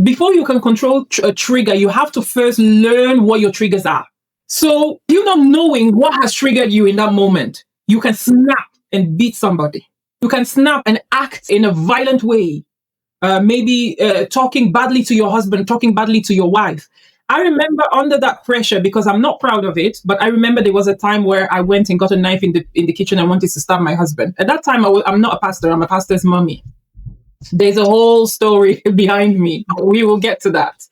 before you can control a trigger, you have to first learn what your triggers are. So you not knowing what has triggered you in that moment, you can snap and beat somebody. You can snap and act in a violent way. Maybe talking badly to your husband, talking badly to your wife. I remember under that pressure, because I'm not proud of it, but I remember there was a time where I went and got a knife in the kitchen and wanted to stab my husband. At that time, I'm not a pastor. I'm a pastor's mommy. There's a whole story behind me. We will get to that.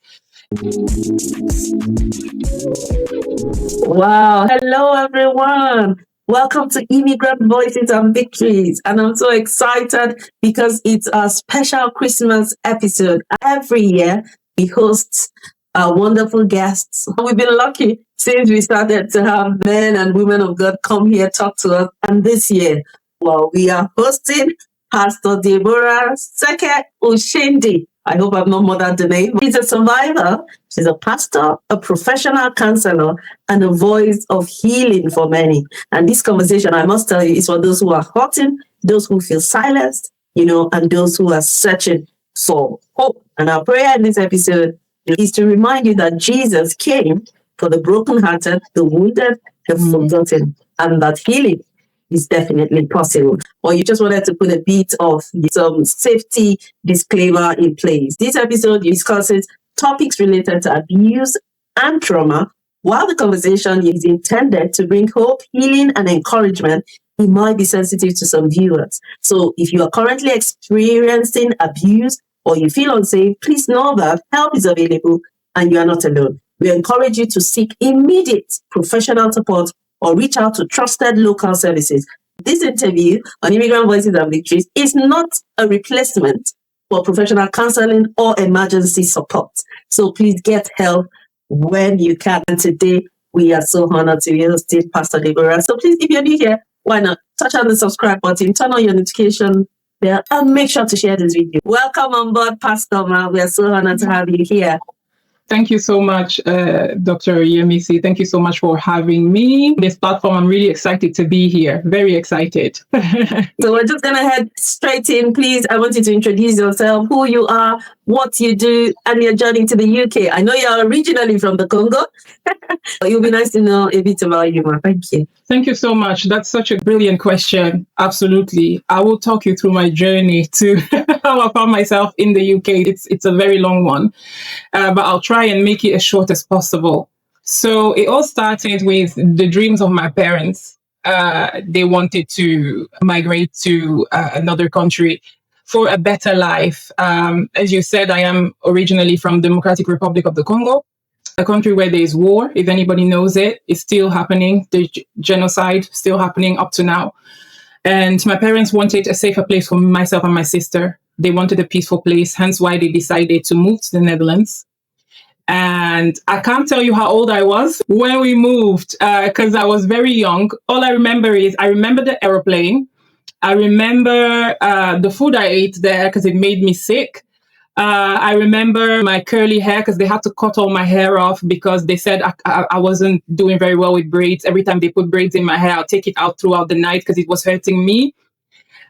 Wow. Hello, everyone. Welcome to Immigrant Voices and Victories. And I'm so excited because it's a special Christmas episode. Every year, we host wonderful guests. We've been lucky since we started to have men and women of God come here, talk to us. And this year, well, we are hosting Pastor Deborah Seke Ushindi. I hope I've not murdered the name. She's a survivor. She's a pastor, a professional counselor, and a voice of healing for many. And this conversation, I must tell you, is for those who are hurting, those who feel silenced, and those who are searching for hope. And our prayer in this episode is to remind you that Jesus came for the brokenhearted, the wounded, the forgotten, and that healing is definitely possible. Or you just wanted to put a bit of some safety disclaimer in place. This episode discusses topics related to abuse and trauma. While the conversation is intended to bring hope, healing, and encouragement, it might be sensitive to some viewers. So if you are currently experiencing abuse or you feel unsafe, please know that help is available and you are not alone. We encourage you to seek immediate professional support or reach out to trusted local services. This interview on Immigrant Voices and Victories is not a replacement for professional counseling or emergency support. So please get help when you can. And today, we are so honored to be hosting Pastor Deborah. So please, if you're new here, why not touch on the subscribe button, turn on your notification bell, and make sure to share this video. Welcome on board, Pastor Ma. We are so honored to have you here. Thank you so much, Dr. Yemz. Thank you so much for having me. This platform, I'm really excited to be here. Very excited. So we're just going to head straight in. Please, I want you to introduce yourself, who you are, what you do, and your journey to the UK. I know you're originally from the Congo. It would be nice to know a bit about you, Ma. Thank you. Thank you so much. That's such a brilliant question. Absolutely. I will talk you through my journey to how I found myself in the UK. It's a very long one, but I'll try and make it as short as possible. So it all started with the dreams of my parents. They wanted to migrate to another country for a better life. As you said, I am originally from Democratic Republic of the Congo, a country where there is war. If anybody knows it, it's still happening. The genocide still happening up to now. And my parents wanted a safer place for myself and my sister. They wanted a peaceful place, hence why they decided to move to the Netherlands. And I can't tell you how old I was when we moved, because I was very young. All I remember is I remember the airplane. I remember the food I ate there because it made me sick. I remember my curly hair because they had to cut all my hair off because they said I wasn't doing very well with braids. Every time they put braids in my hair, I'll take it out throughout the night because it was hurting me.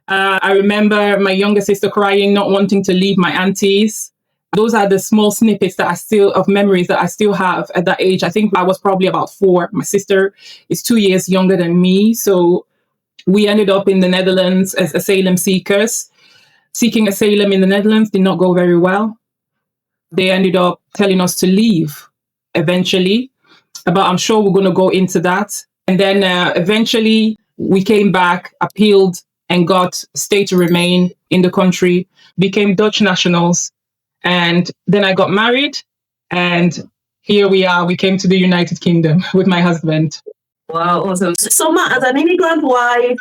I remember my younger sister crying, not wanting to leave my aunties. Those are the small snippets of memories that I still have at that age. I think I was probably about 4. My sister is 2 years younger than me. So we ended up in the Netherlands as asylum seekers. Seeking asylum in the Netherlands did not go very well. They ended up telling us to leave eventually, but I'm sure we're going to go into that. And then eventually we came back, appealed, and got stay to remain in the country, became Dutch nationals. And then I got married, and here we are. We came to the United Kingdom with my husband. Wow, awesome. So, Ma, as an immigrant wife,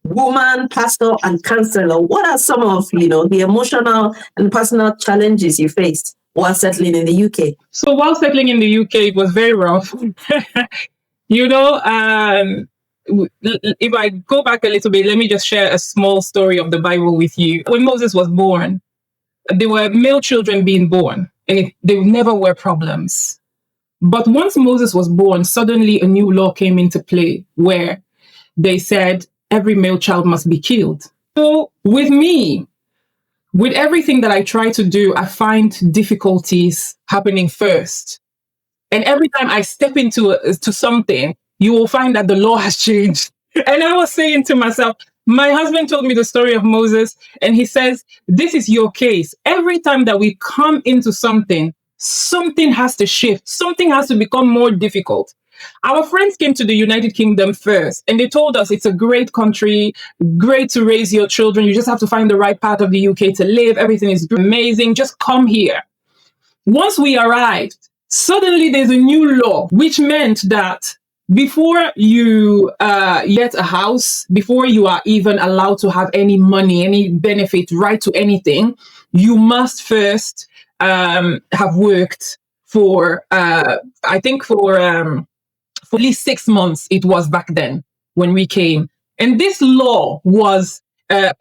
woman, pastor, and counselor, what are some of, the emotional and personal challenges you faced while settling in the UK? So while settling in the UK, it was very rough. If I go back a little bit, let me just share a small story of the Bible with you. When Moses was born, there were male children being born, and there never were problems. But once Moses was born, suddenly a new law came into play where they said every male child must be killed. So with me, With everything that I try to do, I find difficulties happening first. And every time I step into to something, you will find that the law has changed. And I was saying to myself, my husband told me the story of Moses, and he says, this is your case. Every time that we come into something, something has to shift, something has to become more difficult. Our friends came to the United Kingdom first, and they told us it's a great country, great to raise your children. You just have to find the right part of the UK to live. Everything is amazing. Just come here. Once we arrived, suddenly there's a new law, which meant that before you get a house, before you are even allowed to have any money, any benefit, right to anything, you must first have worked for, I think for at least 6 months, it was back then when we came. And this law was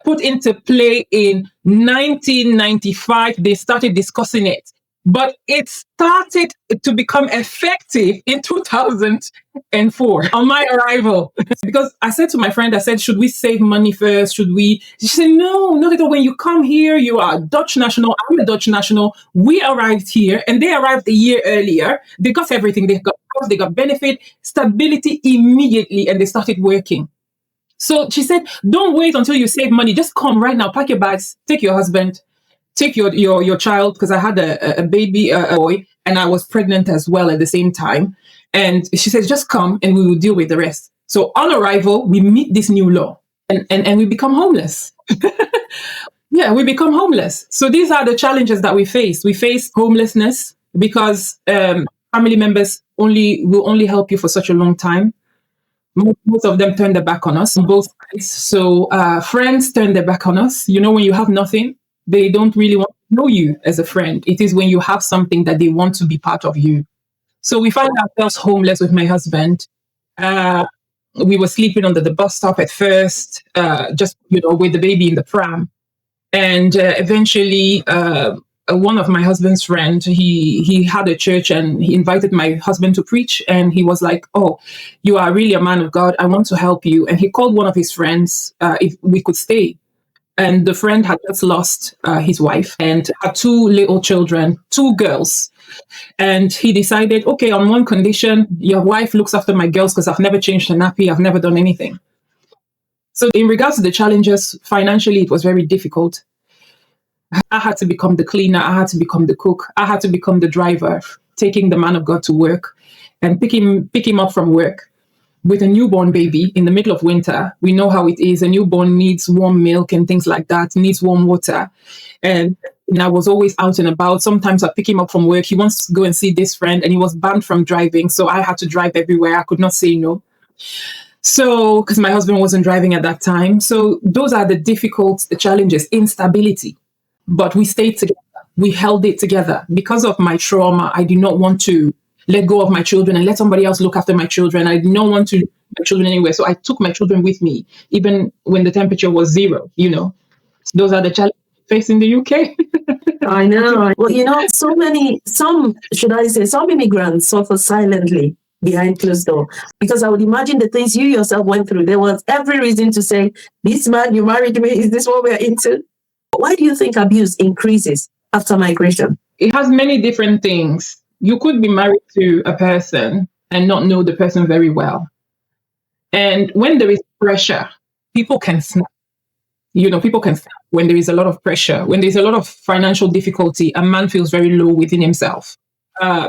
put into play in 1995. They started discussing it. But it started to become effective in 2004 on my arrival. Because I said to my friend, I said, should we save money first? Should we? She said, no, not at all. When you come here, you are a Dutch national. I'm a Dutch national. We arrived here and they arrived a year earlier. They got everything. They got house, they got benefit, stability immediately, and they started working. So she said, don't wait until you save money. Just come right now, pack your bags, take your husband, take your child, because I had a baby, a boy, and I was pregnant as well at the same time. And she said, just come and we will deal with the rest. So on arrival, we meet this new law and we become homeless. Yeah, we become homeless. So these are the challenges that we face. We face homelessness because family members will only help you for such a long time. Most of them turn their back on us on both sides. So friends turn their back on us. You know, when you have nothing, they don't really want to know you as a friend. It is when you have something that they want to be part of you. So we found ourselves homeless with my husband. We were sleeping under the bus stop at first, just, with the baby in the pram. And eventually, one of my husband's friends, he had a church and he invited my husband to preach. And he was like, oh, you are really a man of God. I want to help you. And he called one of his friends if we could stay. And the friend had just lost his wife and had 2 little children, 2 girls. And he decided, okay, on one condition, your wife looks after my girls because I've never changed a nappy. I've never done anything. So in regards to the challenges, financially, it was very difficult. I had to become the cleaner. I had to become the cook. I had to become the driver, taking the man of God to work and pick him up from work. With a newborn baby in the middle of winter, we know how it is. A newborn needs warm milk and things like that, needs warm water. And I was always out and about. Sometimes I pick him up from work. He wants to go and see this friend, and he was banned from driving. So I had to drive everywhere. I could not say no. So, because my husband wasn't driving at that time. So those are the challenges, instability. But we stayed together. We held it together. Because of my trauma, I did not want to let go of my children and let somebody else look after my children. I did not want to leave my children anywhere. So I took my children with me, even when the temperature was 0, Those are the challenges facing the UK. I know. Well, some immigrants suffer silently behind closed door. Because I would imagine the things you yourself went through, there was every reason to say, this man you married me, is this what we're into? Why do you think abuse increases after migration? It has many different things. You could be married to a person and not know the person very well. And when there is pressure, people can snap. People can snap when there is a lot of pressure. When there's a lot of financial difficulty, a man feels very low within himself.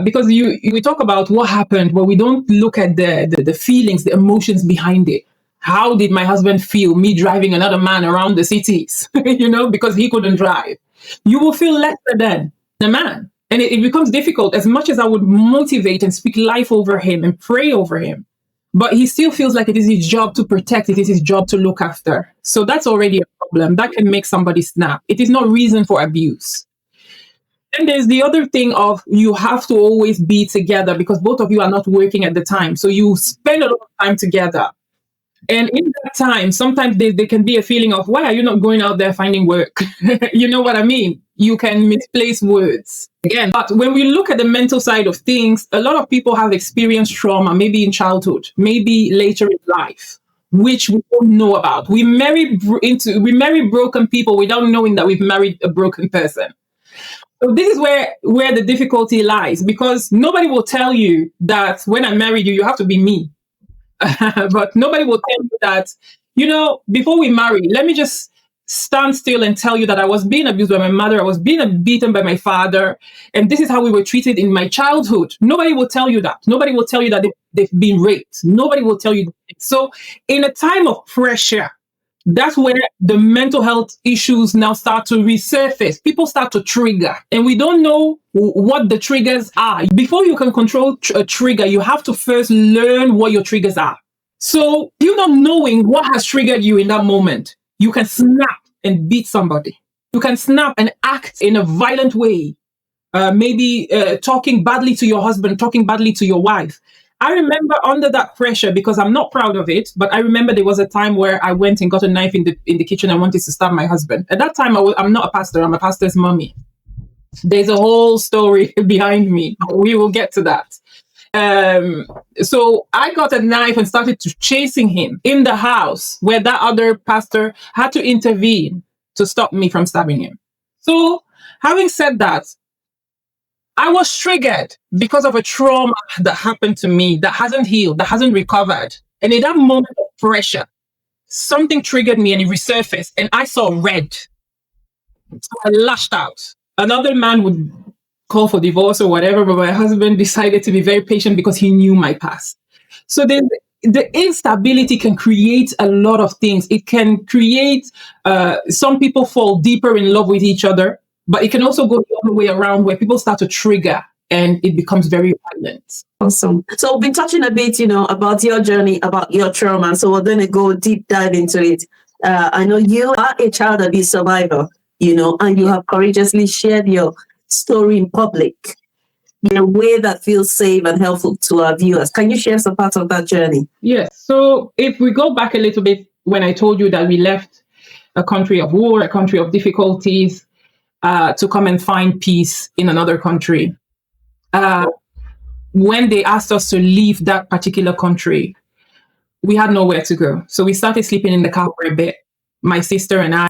Because we talk about what happened, but we don't look at the feelings, the emotions behind it. How did my husband feel, me driving another man around the cities, because he couldn't drive? You will feel lesser than the man. And it becomes difficult as much as I would motivate and speak life over him and pray over him. But he still feels like it is his job to protect. It is his job to look after. So that's already a problem. That can make somebody snap. It is not reason for abuse. And there's the other thing of you have to always be together because both of you are not working at the time. So you spend a lot of time together. And in that time, sometimes there can be a feeling of, why are you not going out there finding work? You know what I mean? You can misplace words. Again, but when we look at the mental side of things, a lot of people have experienced trauma, maybe in childhood, maybe later in life. which we don't know about. We marry broken people without knowing that we've married a broken person. So this is where the difficulty lies, because nobody will tell you that when I married you, you have to be me. But nobody will tell you that, before we marry, let me just stand still and tell you that I was being abused by my mother, I was being beaten by my father, and this is how we were treated in my childhood. Nobody will tell you that. Nobody will tell you that they've been raped. Nobody will tell you that. So in a time of pressure, that's where the mental health issues now start to resurface. People start to trigger, and we don't know what the triggers are. Before you can control a trigger, you have to first learn what your triggers are. So you not knowing what has triggered you in that moment, you can snap and beat somebody. You can snap and act in a violent way, maybe talking badly to your husband, talking badly to your wife. I remember under that pressure, because I'm not proud of it, but I remember there was a time where I went and got a knife in the kitchen and wanted to stab my husband. At that time, I'm not a pastor. I'm a pastor's mommy. There's a whole story behind me. We will get to that. So I got a knife and started chasing him in the house, where that other pastor had to intervene to stop me from stabbing him. So having said that, I was triggered because of a trauma that happened to me that hasn't healed, that hasn't recovered. And in that moment of pressure, something triggered me and it resurfaced, and I saw red. So I lashed out. Another man would call for divorce or whatever, but my husband decided to be very patient because he knew my past. So the instability can create a lot of things. It can create, some people fall deeper in love with each other, but it can also go the other way around, where people start to trigger and it becomes very violent. Awesome. So we've been touching a bit, about your journey, about your trauma. So we're going to go deep dive into it. I know you are a child abuse survivor, and you have courageously shared your story in public in a way that feels safe and helpful to our viewers. Can you share some part of that journey? Yes. So if we go back a little bit, when I told you that we left a country of war, a country of difficulties, to come and find peace in another country. When they asked us to leave that particular country, we had nowhere to go. So we started sleeping in the car for a bit. My sister and I,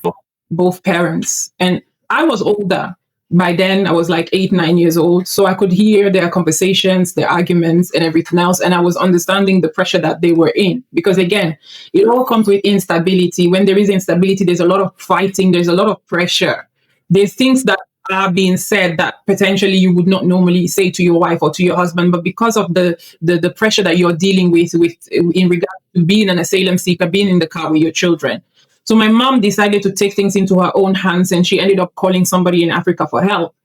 both parents. And I was older. By then, I was like 8, 9 years old. So I could hear their conversations, their arguments, and everything else. And I was understanding the pressure that they were in. Because again, it all comes with instability. When there is instability, there's a lot of fighting. There's a lot of pressure. There's things that are being said that potentially you would not normally say to your wife or to your husband, but because of the pressure that you're dealing with in regard to being an asylum seeker, being in the car with your children. So my mom decided to take things into her own hands, and she ended up calling somebody in Africa for help.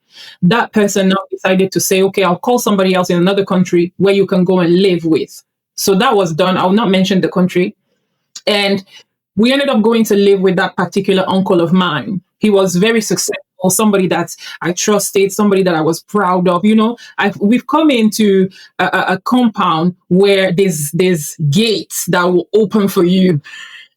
That person now decided to say, okay, I'll call somebody else in another country where you can go and live with. So that was done. I'll not mention the country. And we ended up going to live with that particular uncle of mine. He was very successful, somebody that I trusted, somebody that I was proud of. We've come into a compound where there's gates that will open for you.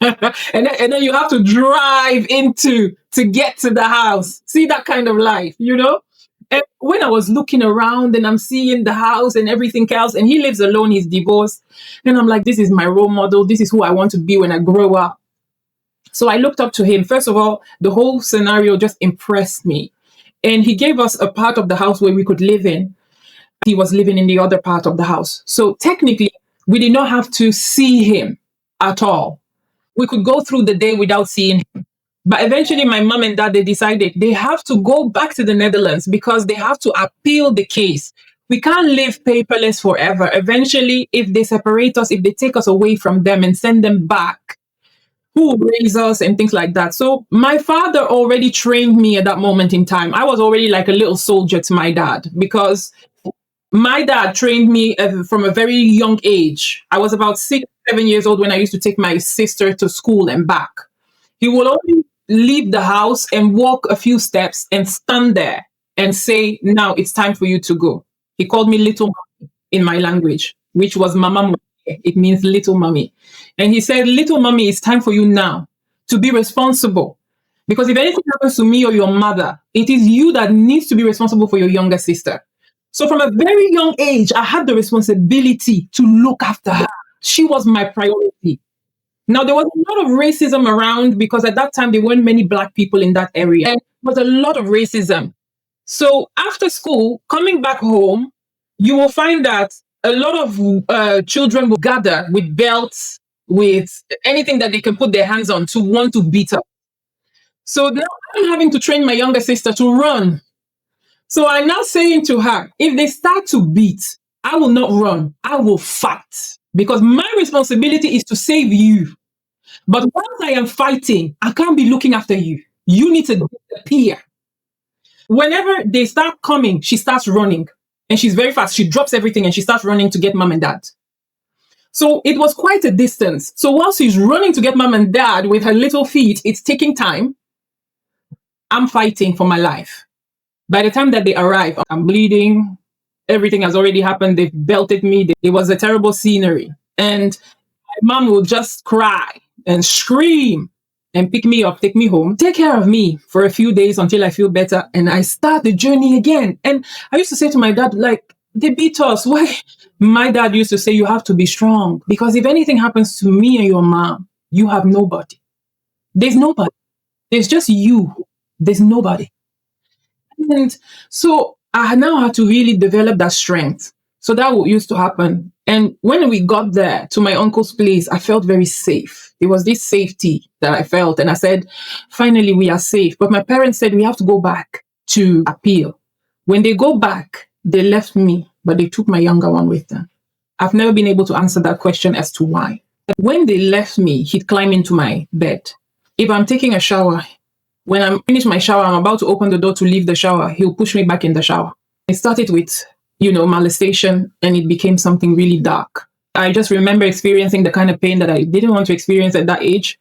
and then you have to drive to get to the house. See that kind of life, And when I was looking around and I'm seeing the house and everything else, and he lives alone, he's divorced. And I'm like, this is my role model. This is who I want to be when I grow up. So I looked up to him. First of all, the whole scenario just impressed me. And he gave us a part of the house where we could live in. He was living in the other part of the house. So technically, we did not have to see him at all. We could go through the day without seeing him. But eventually, my mom and dad, they decided they have to go back to the Netherlands because they have to appeal the case. We can't live paperless forever. Eventually, if they separate us, if they take us away from them and send them back, who will raise us and things like that. So my father already trained me at that moment in time. I was already like a little soldier to my dad because my dad trained me from a very young age. I was about 6, 7 years old when I used to take my sister to school and back. He will only leave the house and walk a few steps and stand there and say, now it's time for you to go. He called me little mommy in my language, which was mama. It means little mommy. And he said, little mommy, it's time for you now to be responsible. Because if anything happens to me or your mother, it is you that needs to be responsible for your younger sister. So from a very young age, I had the responsibility to look after her. She was my priority. Now, there was a lot of racism around because at that time there weren't many Black people in that area. And there was a lot of racism. So after school, coming back home, you will find that a lot of children will gather with belts, with anything that they can put their hands on to want to beat up. So now I'm having to train my younger sister to run. So I'm now saying to her, if they start to beat, I will not run. I will fight because my responsibility is to save you. But once I am fighting, I can't be looking after you. You need to disappear. Whenever they start coming, she starts running. And she's very fast. She drops everything and she starts running to get mom and dad. So it was quite a distance. So while she's running to get mom and dad with her little feet, it's taking time. I'm fighting for my life. By the time that they arrive, I'm bleeding. Everything has already happened. They've belted me. It was a terrible scenery. And my mom will just cry and scream and pick me up, take me home, take care of me for a few days until I feel better. And I start the journey again. And I used to say to my dad, like, they beat us. Why? My dad used to say, you have to be strong because if anything happens to me and your mom, you have nobody. There's nobody. There's just you. There's nobody. And so I now had to really develop that strength. So that used to happen. And when we got there to my uncle's place, I felt very safe. It was this safety that I felt. And I said, finally, we are safe. But my parents said, we have to go back to appeal. When they go back, they left me, but they took my younger one with them. I've never been able to answer that question as to why. When they left me, he'd climb into my bed. If I'm taking a shower, when I'm finished my shower, I'm about to open the door to leave the shower, he'll push me back in the shower. It started with, molestation, and it became something really dark. I just remember experiencing the kind of pain that I didn't want to experience at that age.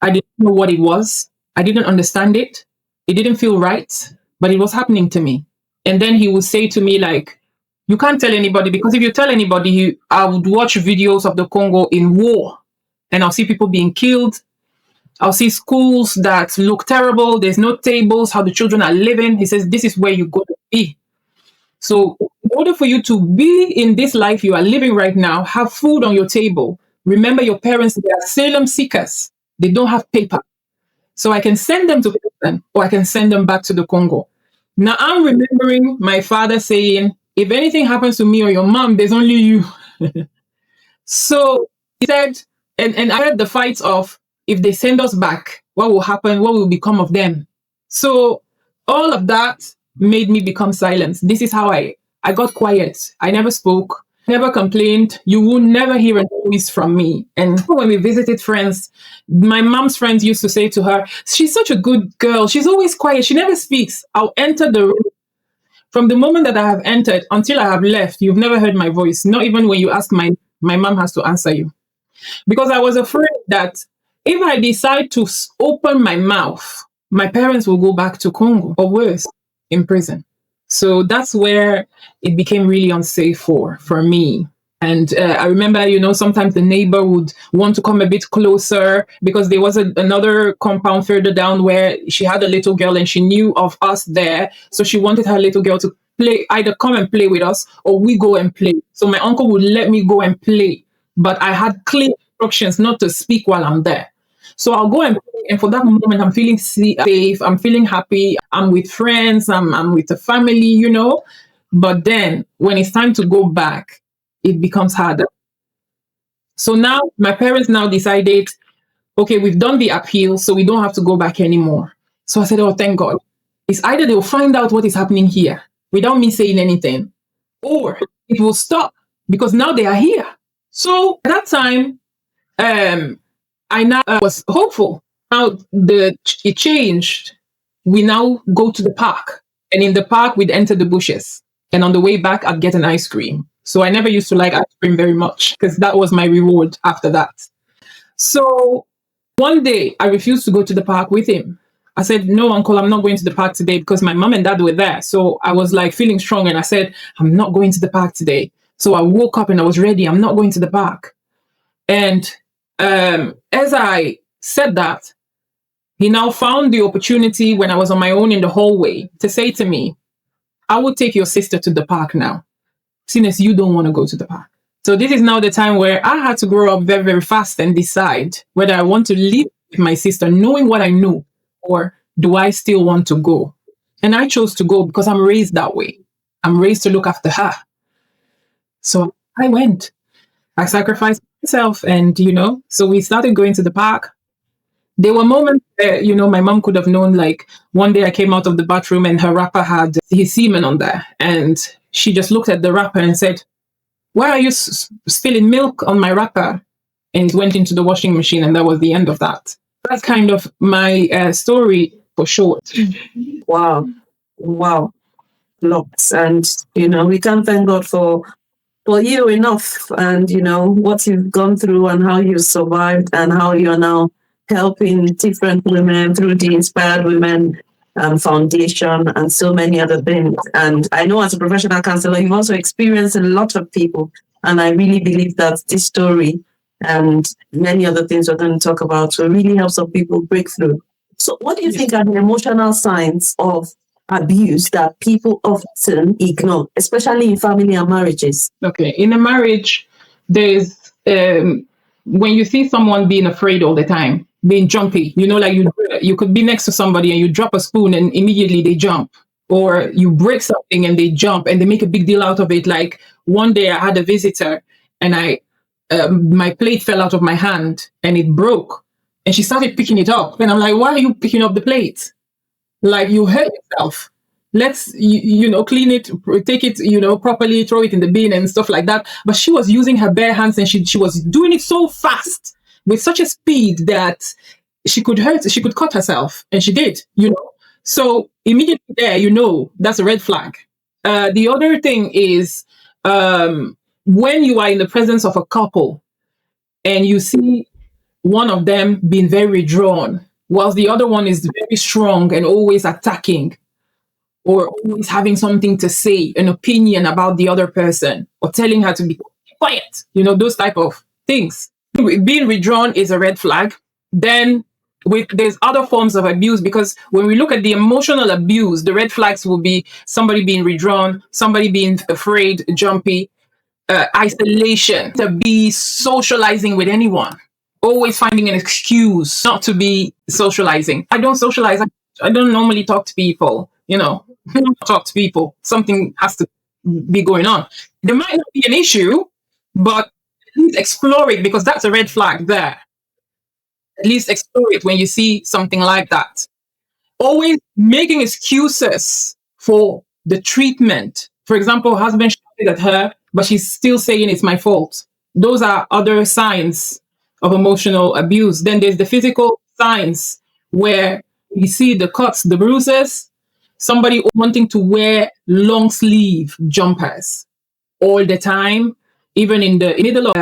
I didn't know what it was. I didn't understand it. It didn't feel right, but it was happening to me. And then he would say to me, like, you can't tell anybody, because if you tell anybody, I would watch videos of the Congo in war, and I'll see people being killed. I'll see schools that look terrible. There's no tables, how the children are living. He says, this is where you go to be. So in order for you to be in this life you are living right now, have food on your table. Remember your parents, they are asylum seekers. They don't have paper. So I can send them to prison or I can send them back to the Congo. Now I'm remembering my father saying, if anything happens to me or your mom, there's only you. So he said, and I heard the fights of, if they send us back, what will happen? What will become of them? So all of that made me become silent. This is how I got quiet. I never spoke, never complained. You will never hear a noise from me. And when we visited friends, my mom's friends used to say to her, she's such a good girl. She's always quiet. She never speaks. I'll enter the room. From the moment that I have entered until I have left, you've never heard my voice. Not even when you ask my mom has to answer you. Because I was afraid that if I decide to open my mouth, my parents will go back to Congo or worse, in prison. So that's where it became really unsafe for me. And I remember, sometimes the neighbor would want to come a bit closer because there was another compound further down where she had a little girl and she knew of us there. So she wanted her little girl to play, either come and play with us or we go and play. So my uncle would let me go and play, but I had clear instructions not to speak while I'm there. So I'll go and play, and for that moment, I'm feeling safe, I'm feeling happy, I'm with friends, I'm with the family, But then when it's time to go back, it becomes harder. So now my parents now decided, okay, we've done the appeal, so we don't have to go back anymore. So I said, oh, thank God. It's either they'll find out what is happening here without me saying anything, or it will stop because now they are here. So at that time, I now was hopeful. Now it changed. We now go to the park, and in the park we'd enter the bushes, and on the way back I'd get an ice cream. So I never used to like ice cream very much because that was my reward after that. So one day I refused to go to the park with him. I said, no, uncle, I'm not going to the park today because my mom and dad were there. So I was like feeling strong, and I said, I'm not going to the park today. So I woke up and I was ready. I'm not going to the park. And as I said that, he now found the opportunity when I was on my own in the hallway to say to me, I will take your sister to the park now, seeing as you don't want to go to the park. So this is now the time where I had to grow up very, very fast and decide whether I want to live with my sister, knowing what I know, or do I still want to go? And I chose to go because I'm raised that way. I'm raised to look after her. So I went. I sacrificed myself, and so we started going to the park. There were moments where, my mom could have known, like one day I came out of the bathroom and her wrapper had his semen on there. And she just looked at the wrapper and said, "Why are you spilling milk on my wrapper?" And it went into the washing machine, and that was the end of that. That's kind of my story for short. Wow. Lots. And, we can thank God for you enough, and, what you've gone through and how you survived and how you're now helping different women through the Inspired Women Foundation and so many other things. And I know as a professional counselor, you've also experienced a lot of people. And I really believe that this story and many other things we're going to talk about will really help some people break through. So what do you think are the emotional signs of abuse that people often ignore, especially in family and marriages? Okay, in a marriage, there's when you see someone being afraid all the time, being jumpy, like you could be next to somebody and you drop a spoon and immediately they jump, or you break something and they jump and they make a big deal out of it. Like one day I had a visitor and my plate fell out of my hand and it broke, and she started picking it up, and I'm like, "Why are you picking up the plate? Like, you hurt yourself. Let's, clean it, take it, properly, throw it in the bin and stuff like that." But she was using her bare hands, and she was doing it so fast with such a speed that she could cut herself, and she did, So immediately there, that's a red flag. The other thing is when you are in the presence of a couple and you see one of them being very withdrawn, whilst the other one is very strong and always attacking, or always having something to say, an opinion about the other person, or telling her to be quiet, those type of things. Being withdrawn is a red flag. Then there's other forms of abuse, because when we look at the emotional abuse, the red flags will be somebody being withdrawn, somebody being afraid, jumpy, isolation, to be socializing with anyone, always finding an excuse not to be socializing. I don't socialize. I don't normally talk to people, talk to people. Something has to be going on. There might not be an issue, but at least explore it, because that's a red flag there. At least explore it when you see something like that. Always making excuses for the treatment. For example, husband shouted at her, but she's still saying it's my fault. Those are other signs of emotional abuse. Then there's the physical signs, where you see the cuts, the bruises, somebody wanting to wear long sleeve jumpers all the time, even in the middle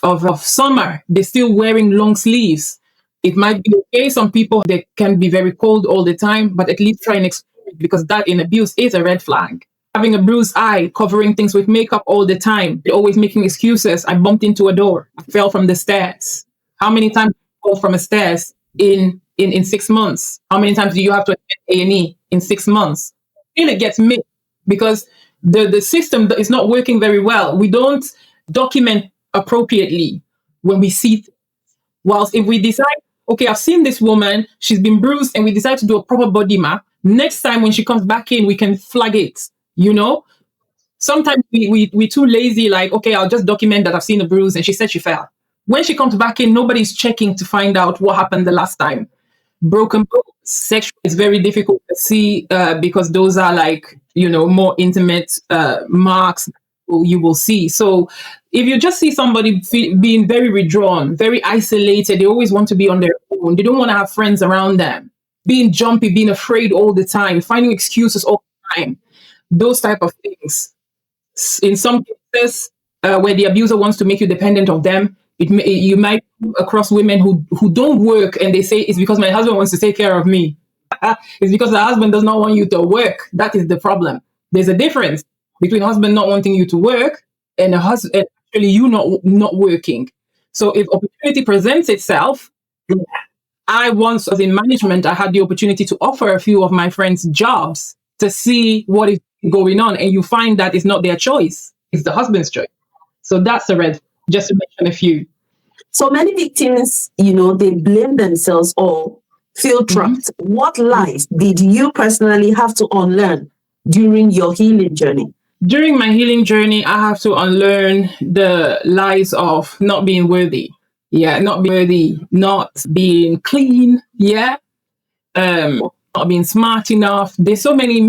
of summer, they're still wearing long sleeves. It might be okay. Some people, they can be very cold all the time, but at least try and explore it, because that in abuse is a red flag. Having a bruised eye, covering things with makeup all the time, always making excuses. I bumped into a door. I fell from the stairs. How many times do you fall from a stairs in 6 months? How many times do you have to attend A&E in 6 months? It gets mixed, because the system is not working very well. We don't document appropriately when we see things. Whilst if we decide, okay, I've seen this woman, she's been bruised, and we decide to do a proper body map, next time when she comes back in, we can flag it, Sometimes we're too lazy, like, okay, I'll just document that I've seen a bruise and she said she fell. When she comes back in, nobody's checking to find out what happened the last time. Broken bones, sexual is very difficult to see because those are like, more intimate marks you will see. So if you just see somebody being very withdrawn, very isolated, they always want to be on their own. They don't want to have friends around them. Being jumpy, being afraid all the time, finding excuses all the time. Those type of things. In some cases, where the abuser wants to make you dependent of them, you might come across women who don't work, and they say, it's because my husband wants to take care of me. It's because the husband does not want you to work. That is the problem. There's a difference between husband not wanting you to work and a husband actually you not working. So if opportunity presents itself, I once was in management, I had the opportunity to offer a few of my friends jobs to see what is going on. And you find that it's not their choice. It's the husband's choice. So that's the red, just to mention a few. So many victims, they blame themselves or feel trapped. What lies did you personally have to unlearn during your healing journey? During my healing journey, I have to unlearn the lies of not being worthy. Yeah, not being worthy, not being clean. Yeah, not being smart enough. There's so many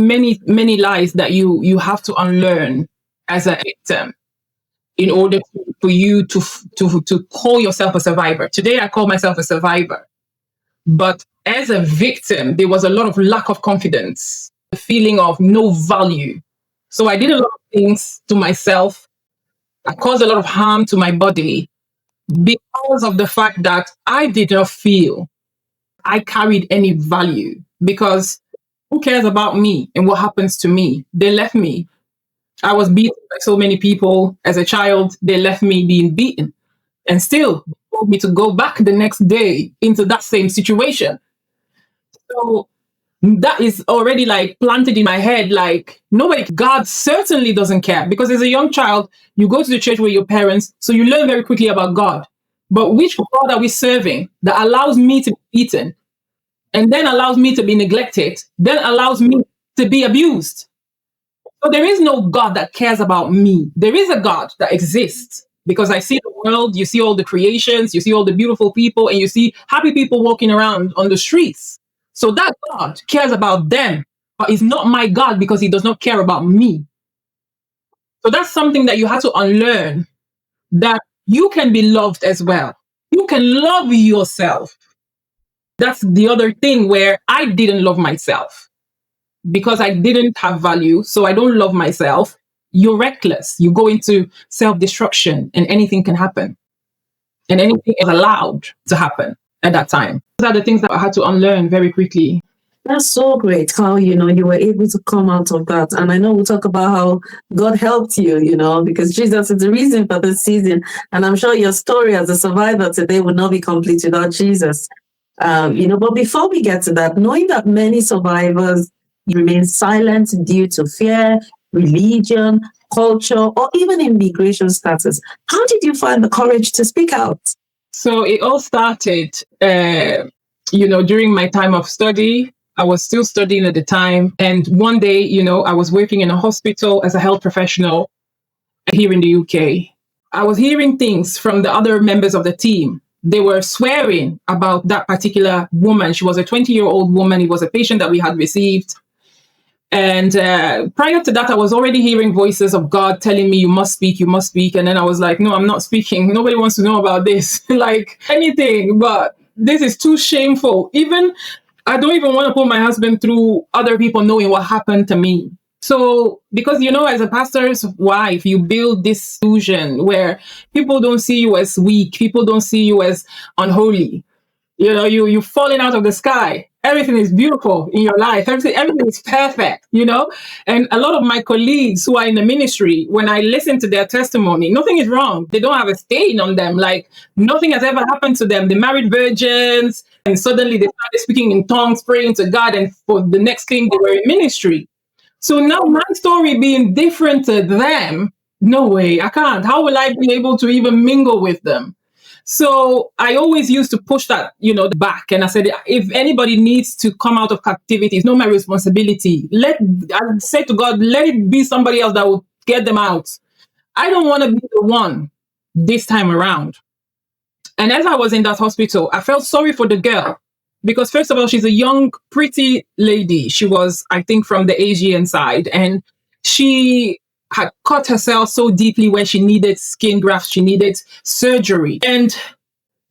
lies that you have to unlearn as a victim in order for you to call yourself a survivor. Today, I call myself a survivor, but as a victim, there was a lot of lack of confidence, a feeling of no value. So I did a lot of things to myself. I caused a lot of harm to my body because of the fact that I did not feel I carried any value, because who cares about me and what happens to me? They left me. I was beaten by so many people as a child. They left me being beaten, and still told me to go back the next day into that same situation. So that is already like planted in my head, like nobody, God certainly doesn't care, because as a young child, you go to the church with your parents, so you learn very quickly about God. But which God are we serving that allows me to be beaten, and then allows me to be neglected, then allows me to be abused? So there is no God that cares about me. There is a God that exists, because I see the world, you see all the creations, you see all the beautiful people, and you see happy people walking around on the streets. So that God cares about them, but he's not my God because he does not care about me. So that's something that you have to unlearn, that you can be loved as well. You can love yourself. That's the other thing where I didn't love myself because I didn't have value. So I don't love myself. You're reckless. You go into self-destruction and anything can happen. And anything is allowed to happen at that time. Those are the things that I had to unlearn very quickly. That's so great how, you were able to come out of that. And I know we'll talk about how God helped you, because Jesus is the reason for this season. And I'm sure your story as a survivor today would not be complete without Jesus. But before we get to that, knowing that many survivors remain silent due to fear, religion, culture, or even immigration status, how did you find the courage to speak out? So it all started, during my time of study. I was still studying at the time. And one day, I was working in a hospital as a health professional here in the UK. I was hearing things from the other members of the team. They were swearing about that particular woman. She was a 20-year-old woman. It was a patient that we had received. And prior to that, I was already hearing voices of God telling me, you must speak, you must speak. And then I was like, no, I'm not speaking. Nobody wants to know about this, like anything, but this is too shameful. I don't even want to put my husband through other people knowing what happened to me. So, because, as a pastor's wife, you build this illusion where people don't see you as weak. People don't see you as unholy. You're falling out of the sky. Everything is beautiful in your life. Everything is perfect, And a lot of my colleagues who are in the ministry, when I listen to their testimony, nothing is wrong. They don't have a stain on them. Like nothing has ever happened to them. They married virgins and suddenly they started speaking in tongues, praying to God. And for the next thing, they were in ministry. So now my story being different to them, no way, I can't. How will I be able to even mingle with them? So I always used to push that, back. And I said, if anybody needs to come out of captivity, it's not my responsibility. I said to God, let it be somebody else that will get them out. I don't want to be the one this time around. And as I was in that hospital, I felt sorry for the girl. Because first of all, she's a young, pretty lady. She was, I think, from the Asian side. And she had cut herself so deeply where she needed skin grafts, she needed surgery. And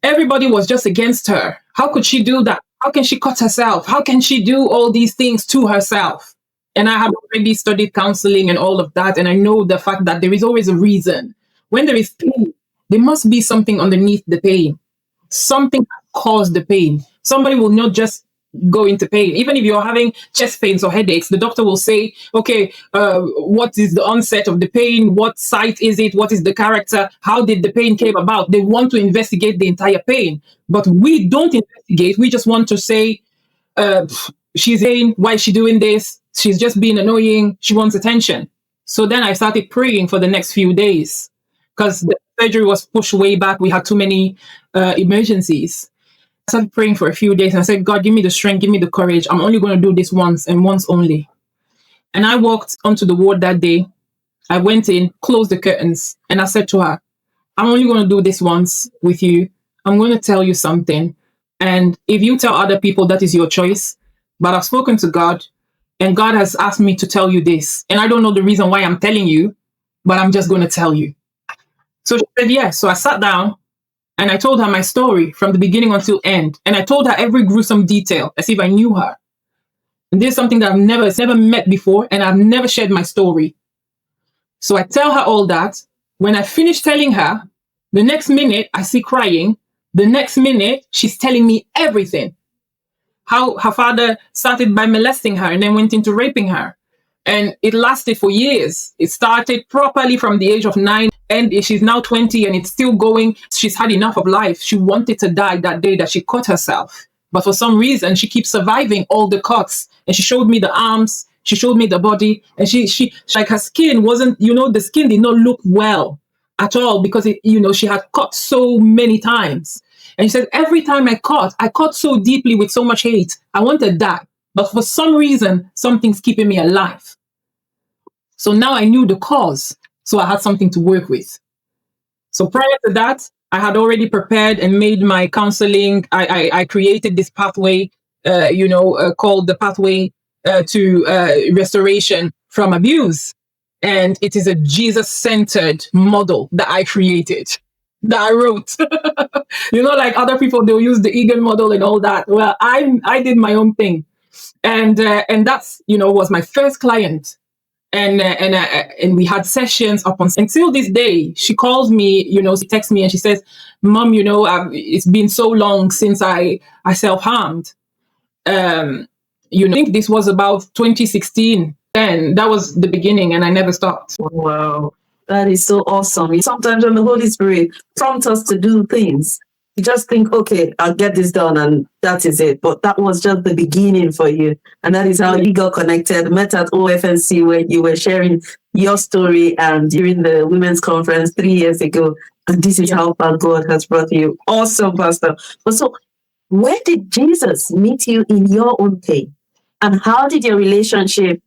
everybody was just against her. How could she do that? How can she cut herself? How can she do all these things to herself? And I have already studied counseling and all of that. And I know the fact that there is always a reason. When there is pain, there must be something underneath the pain. Something caused the pain. Somebody will not just go into pain. Even if you're having chest pains or headaches, the doctor will say, okay, what is the onset of the pain? What site is it? What is the character? How did the pain came about? They want to investigate the entire pain. But we don't investigate. We just want to say, she's in, why is she doing this? She's just being annoying. She wants attention. So then I started praying for the next few days. because the surgery was pushed way back. We had too many emergencies. I started praying for a few days and I said, God, give me the strength, give me the courage. I'm only going to do this once and once only. And I walked onto the ward that day. I went in, closed the curtains, and I said to her, I'm only going to do this once with you. I'm going to tell you something. And if you tell other people, that is your choice. But I've spoken to God, and God has asked me to tell you this. And I don't know the reason why I'm telling you, but I'm just going to tell you. So she said, yes. So I sat down and I told her my story from the beginning until end. And I told her every gruesome detail as if I knew her. And this is something that I've never met before, and I've never shared my story. So I tell her all that. When I finish telling her, the next minute I see crying. The next minute she's telling me everything. How her father started by molesting her and then went into raping her. And it lasted for years. It started properly from the age of 9, and she's now 20 and it's still going. She's had enough of life. She wanted to die that day that she cut herself. But for some reason, she keeps surviving all the cuts. And she showed me the arms. She showed me the body. And she like her skin wasn't, the skin did not look well at all because, she had cut so many times. And she said, every time I cut so deeply with so much hate. I want to die. But for some reason, something's keeping me alive. So now I knew the cause. So I had something to work with. So prior to that, I had already prepared and made my counseling. I created this pathway, called the pathway to restoration from abuse. And it is a Jesus-centered model that I created, that I wrote. Like other people, they'll use the Egan model and all that. Well, I did my own thing. And that's, was my first client. And we had sessions up until this day. She calls me, she texts me and she says, Mom, it's been so long since I self-harmed. I think this was about 2016. And that was the beginning and I never stopped. Wow. That is so awesome. Sometimes when the Holy Spirit prompts us to do things, you just think, okay, I'll get this done and that is it. But that was just the beginning for you. And that is how you got connected, met at OFNC where you were sharing your story and during the women's conference 3 years ago. And this is how far God has brought you. Awesome, Pastor. But so where did Jesus meet you in your own pain? And how did your relationship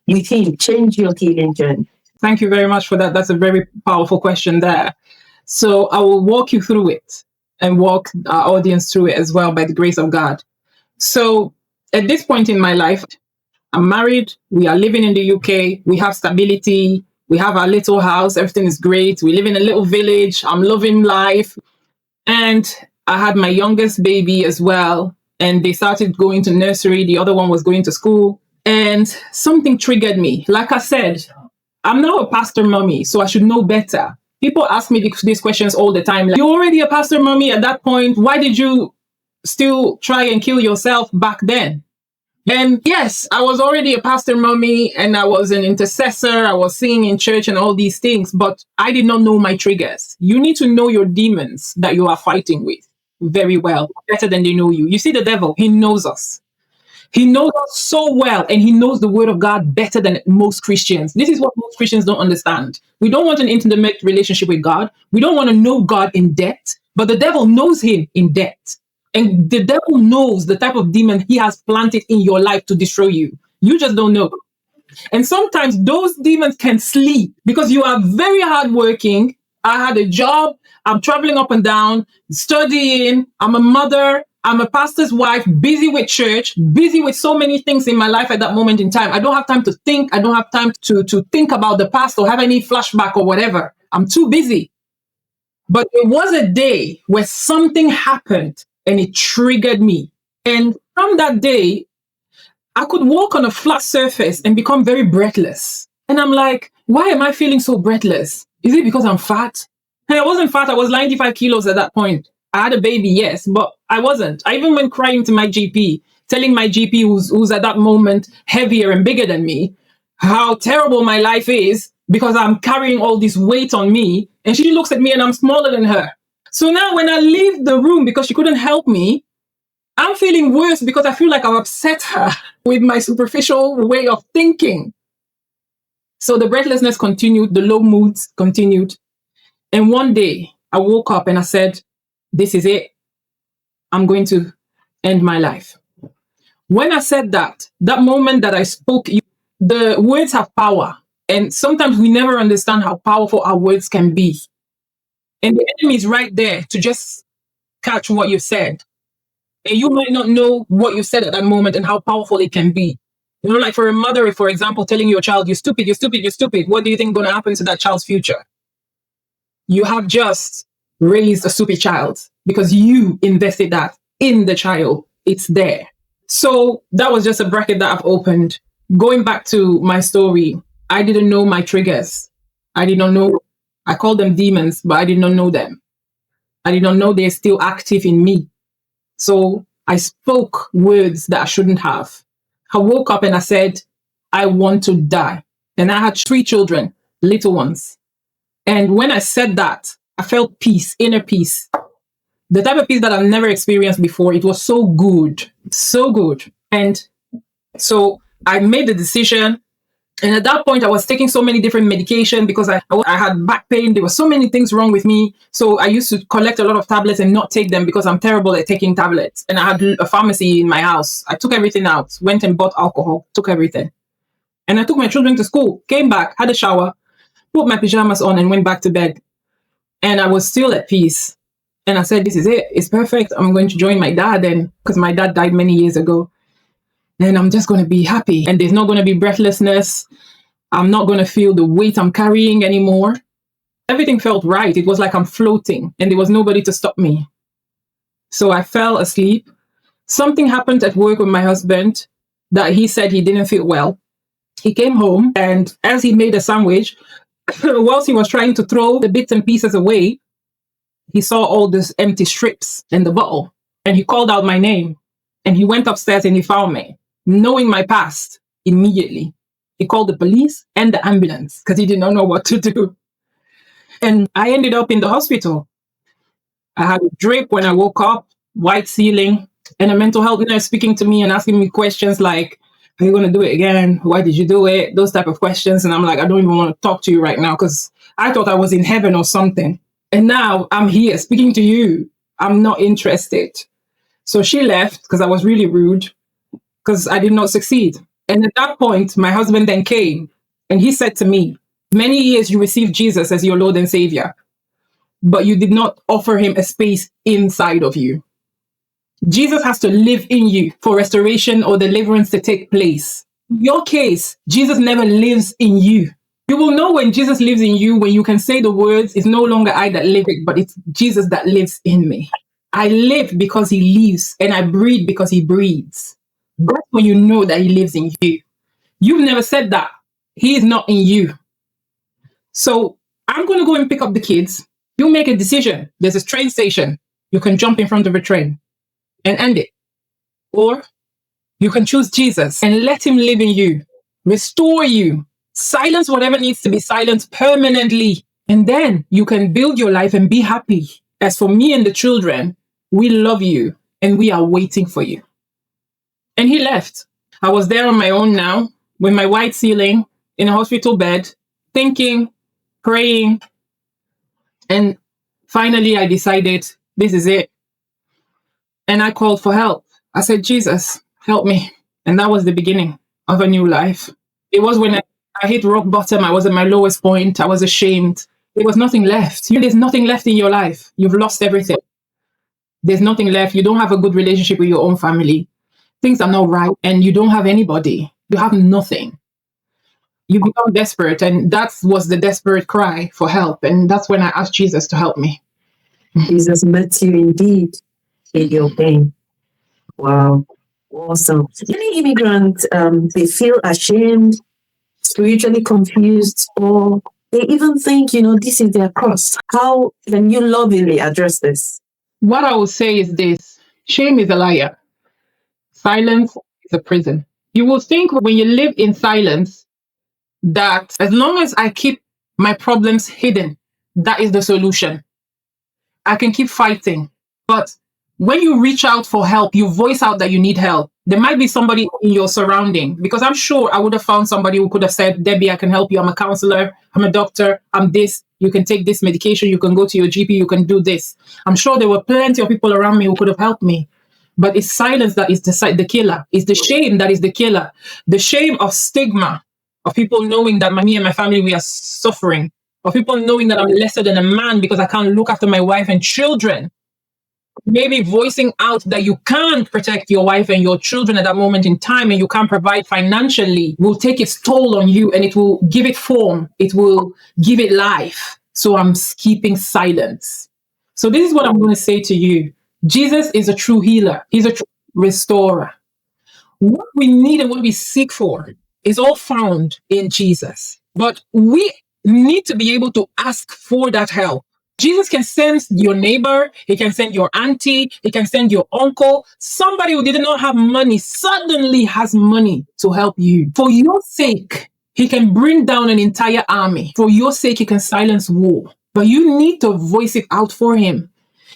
with him change your healing journey? Thank you very much for that. That's a very powerful question there. So I will walk you through it and walk our audience through it as well by the grace of God. So at this point in my life, I'm married. We are living in the UK. We have stability. We have our little house. Everything is great. We live in a little village. I'm loving life. And I had my youngest baby as well. And they started going to nursery. The other one was going to school. And something triggered me. Like I said, I'm now a pastor mommy, so I should know better. People ask me these questions all the time. Like, you're already a pastor mommy at that point. Why did you still try and kill yourself back then? And yes, I was already a pastor mommy and I was an intercessor. I was singing in church and all these things, but I did not know my triggers. You need to know your demons that you are fighting with very well, better than they know you. You see, the devil, he knows us. He knows us so well, and he knows the word of God better than most Christians. This is what most Christians don't understand. We don't want an intimate relationship with God. We don't want to know God in depth, but the devil knows him in depth. And the devil knows the type of demon he has planted in your life to destroy you. You just don't know. And sometimes those demons can sleep because you are very hardworking. I had a job. I'm traveling up and down, studying. I'm a mother. I'm a pastor's wife, busy with church, busy with so many things in my life at that moment in time. I don't have time to think. I don't have time to think about the past or have any flashback or whatever. I'm too busy. But there was a day where something happened and it triggered me. And from that day, I could walk on a flat surface and become very breathless. And I'm like, why am I feeling so breathless? Is it because I'm fat? Hey, I wasn't fat. I was 95 kilos at that point. I had a baby, yes, but I wasn't. I even went crying to my GP, telling my GP, who's at that moment heavier and bigger than me, how terrible my life is because I'm carrying all this weight on me. And she looks at me and I'm smaller than her. So now when I leave the room because she couldn't help me, I'm feeling worse because I feel like I've upset her with my superficial way of thinking. So the breathlessness continued, the low moods continued. And one day I woke up and I said, this is it. I'm going to end my life. When I said that, that moment that I spoke, the words have power. And sometimes we never understand how powerful our words can be. And the enemy is right there to just catch what you said. And you might not know what you said at that moment and how powerful it can be. You know, like for a mother, for example, telling your child, you're stupid, you're stupid, you're stupid. What do you think is going to happen to that child's future? You have just raised a stupid child because you invested that in the child. It's there. So that was just a bracket that I've opened. Going back to my story, I didn't know my triggers. I did not know. I called them demons, but I did not know them. I did not know they're still active in me. So I spoke words that I shouldn't have. I woke up and I said, I want to die. And I had 3 children, little ones. And when I said that, I felt peace, inner peace. The type of peace that I've never experienced before. It was so good, so good. And so I made the decision. And at that point, I was taking so many different medications because I had back pain. There were so many things wrong with me. So I used to collect a lot of tablets and not take them because I'm terrible at taking tablets. And I had a pharmacy in my house. I took everything out, went and bought alcohol, took everything. And I took my children to school, came back, had a shower, put my pajamas on and went back to bed. And I was still at peace. And I said, this is it. It's perfect. I'm going to join my dad. And because my dad died many years ago. And I'm just going to be happy. And there's not going to be breathlessness. I'm not going to feel the weight I'm carrying anymore. Everything felt right. It was like I'm floating and there was nobody to stop me. So I fell asleep. Something happened at work with my husband that he said he didn't feel well. He came home and as he made a sandwich, whilst he was trying to throw the bits and pieces away, he saw all these empty strips in the bottle and he called out my name and he went upstairs and he found me. Knowing my past immediately, he called the police and the ambulance because he did not know what to do. And I ended up in the hospital. I had a drip when I woke up, white ceiling, and a mental health nurse speaking to me and asking me questions like, are you going to do it again? Why did you do it? Those type of questions. And I'm like, I don't even want to talk to you right now because I thought I was in heaven or something. And now I'm here speaking to you. I'm not interested. So she left because I was really rude because I did not succeed. And at that point, my husband then came and he said to me, many years you received Jesus as your Lord and Savior, but you did not offer him a space inside of you. Jesus has to live in you for restoration or deliverance to take place. In your case, Jesus never lives in you. You will know when Jesus lives in you, when you can say the words, it's no longer I that live it, but it's Jesus that lives in me. I live because he lives and I breathe because he breathes. That's when you know that he lives in you. You've never said that. He is not in you. So I'm going to go and pick up the kids. You make a decision. There's a train station. You can jump in front of a train and end it. Or you can choose Jesus and let him live in you, restore you, silence whatever needs to be silenced permanently. And then you can build your life and be happy. As for me and the children, we love you and we are waiting for you. And he left. I was there on my own now with my white ceiling in a hospital bed, thinking, praying. And finally, I decided this is it. And I called for help. I said, Jesus, help me. And that was the beginning of a new life. It was when I hit rock bottom. I was at my lowest point. I was ashamed. There was nothing left. There's nothing left in your life. You've lost everything. There's nothing left. You don't have a good relationship with your own family. Things are not right. And you don't have anybody. You have nothing. You become desperate. And that was the desperate cry for help. And that's when I asked Jesus to help me. Jesus met you indeed in your pain. Wow. Awesome. Many immigrants, they feel ashamed, spiritually confused, or they even think, this is their cross. How can you lovingly address this? What I will say is this. Shame is a liar. Silence is a prison. You will think when you live in silence that as long as I keep my problems hidden, that is the solution. I can keep fighting. But when you reach out for help, you voice out that you need help, There might be somebody in your surrounding, because I'm sure I would have found somebody who could have said, Debbie, I can help you. I'm a counselor. I'm a doctor. I'm this. You can take this medication. You can go to your GP. You can do this. I'm sure there were plenty of people around me who could have helped me. But it's silence that is the killer. It's the shame that is the killer. The shame of stigma, of people knowing that me and my family, we are suffering, of people knowing that I'm lesser than a man because I can't look after my wife and children. Maybe voicing out that you can't protect your wife and your children at that moment in time, and you can't provide financially, will take its toll on you, and it will give it form. It will give it life. So I'm keeping silence. So this is what I'm going to say to you. Jesus is a true healer. He's a true restorer. What we need and what we seek for is all found in Jesus. But we need to be able to ask for that help. Jesus can send your neighbor, he can send your auntie, he can send your uncle. Somebody who did not have money suddenly has money to help you. For your sake, he can bring down an entire army. For your sake, he can silence war. But you need to voice it out for him.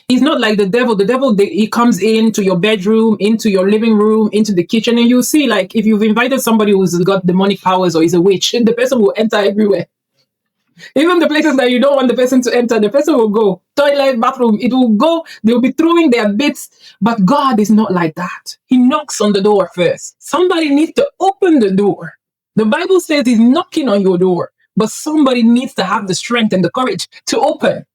He's not like the devil. The devil, he comes into your bedroom, into your living room, into the kitchen, and you see, like, if you've invited somebody who's got demonic powers or is a witch, the person will enter everywhere. Even the places that you don't want the person to enter, the person will go. Toilet, bathroom, it will go. They will be throwing their bits. But God is not like that. He knocks on the door first. Somebody needs to open the door. The Bible says he's knocking on your door, but somebody needs to have the strength and the courage to open.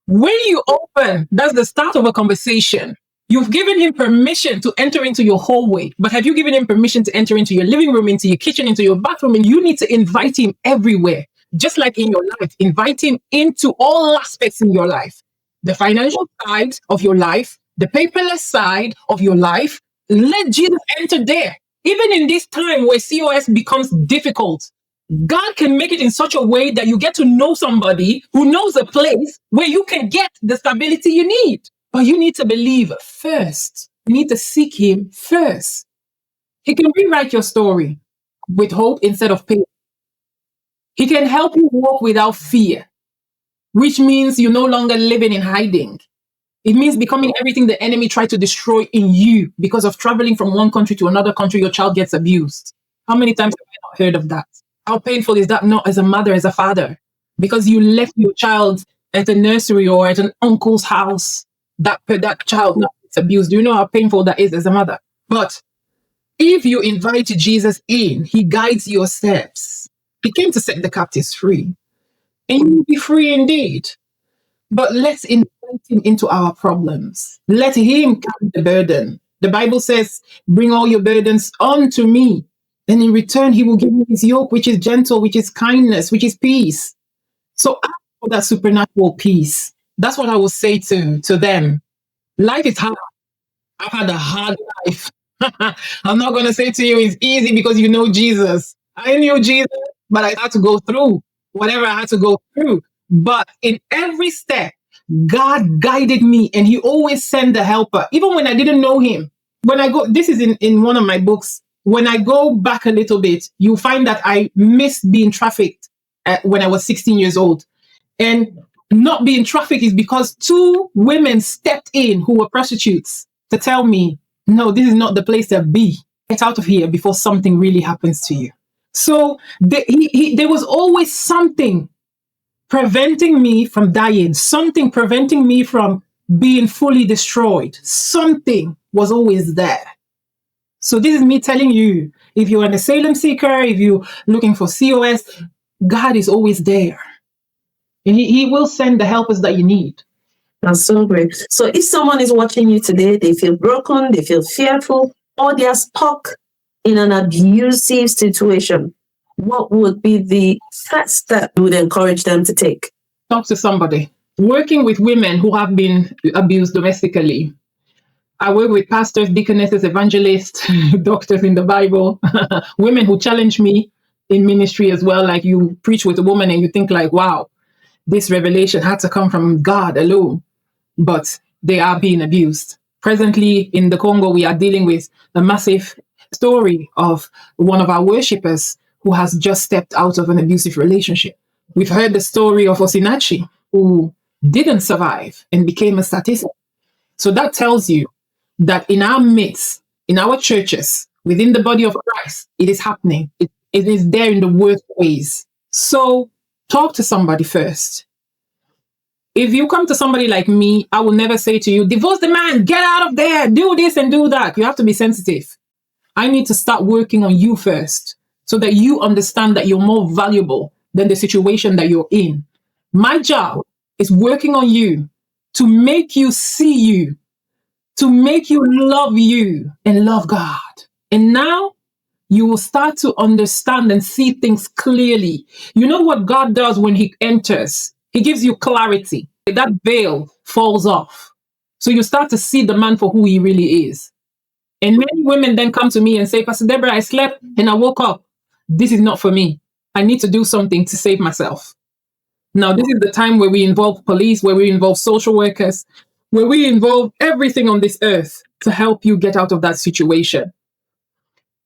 When you open, that's the start of a conversation. You've given him permission to enter into your hallway, but have you given him permission to enter into your living room, into your kitchen, into your bathroom? And you need to invite him everywhere. Just like in your life, invite him into all aspects in your life. The financial side of your life, the paperless side of your life, let Jesus enter there. Even in this time where COS becomes difficult, God can make it in such a way that you get to know somebody who knows a place where you can get the stability you need. But you need to believe first. You need to seek him first. He can rewrite your story with hope instead of pain. He can help you walk without fear, which means you're no longer living in hiding. It means becoming everything the enemy tried to destroy in you because of traveling from one country to another country. Your child gets abused. How many times have I not heard of that? How painful is that not as a mother, as a father? Because you left your child at a nursery or at an uncle's house, that child now gets abused. Do you know how painful that is as a mother? But if you invite Jesus in, he guides your steps. He came to set the captives free, and you will be free indeed. But let's invite him into our problems. Let him carry the burden. The Bible says, bring all your burdens unto me. Then in return, he will give you his yoke, which is gentle, which is kindness, which is peace. So ask for that supernatural peace. That's what I will say to them. Life is hard. I've had a hard life. I'm not going to say to you it's easy because you know Jesus. I knew Jesus, but I had to go through whatever I had to go through. But in every step, God guided me, and he always sent the helper, even when I didn't know him. When I go, this is in one of my books. When I go back a little bit, you find that I missed being trafficked when I was 16 years old. And not being trafficked is because two women stepped in who were prostitutes to tell me, no, this is not the place to be. Get out of here before something really happens to you. So there was always something preventing me from dying, something preventing me from being fully destroyed. Something was always there. So this is me telling you, if you're an asylum seeker, if you're looking for COS, God is always there. And he will send the helpers that you need. That's so great. So if someone is watching you today, they feel broken, they feel fearful, or they are stuck in an abusive situation, what would be the first step you would encourage them to take? Talk to somebody. Working with women who have been abused domestically. I work with pastors, deaconesses, evangelists, doctors in the Bible, women who challenge me in ministry as well. Like, you preach with a woman and you think like, wow, this revelation had to come from God alone, but they are being abused. Presently in the Congo, we are dealing with a massive story of one of our worshippers who has just stepped out of an abusive relationship. We've heard the story of Osinachi, who didn't survive and became a statistic. So that tells you that in our midst, in our churches, within the body of Christ, it is happening. It is there in the worst ways. So talk to somebody first. If you come to somebody like me, I will never say to you, divorce the man, get out of there, do this and do that. You have to be sensitive. I need to start working on you first so that you understand that you're more valuable than the situation that you're in. My job is working on you to make you see you, to make you and love God. And now you will start to understand and see things clearly. You know what God does when he enters? He gives you clarity. That veil falls off. So you start to see the man for who he really is. And many women then come to me and say, Pastor Deborah, I slept and I woke up. This is not for me. I need to do something to save myself. Now, this is the time where we involve police, where we involve social workers, where we involve everything on this earth to help you get out of that situation.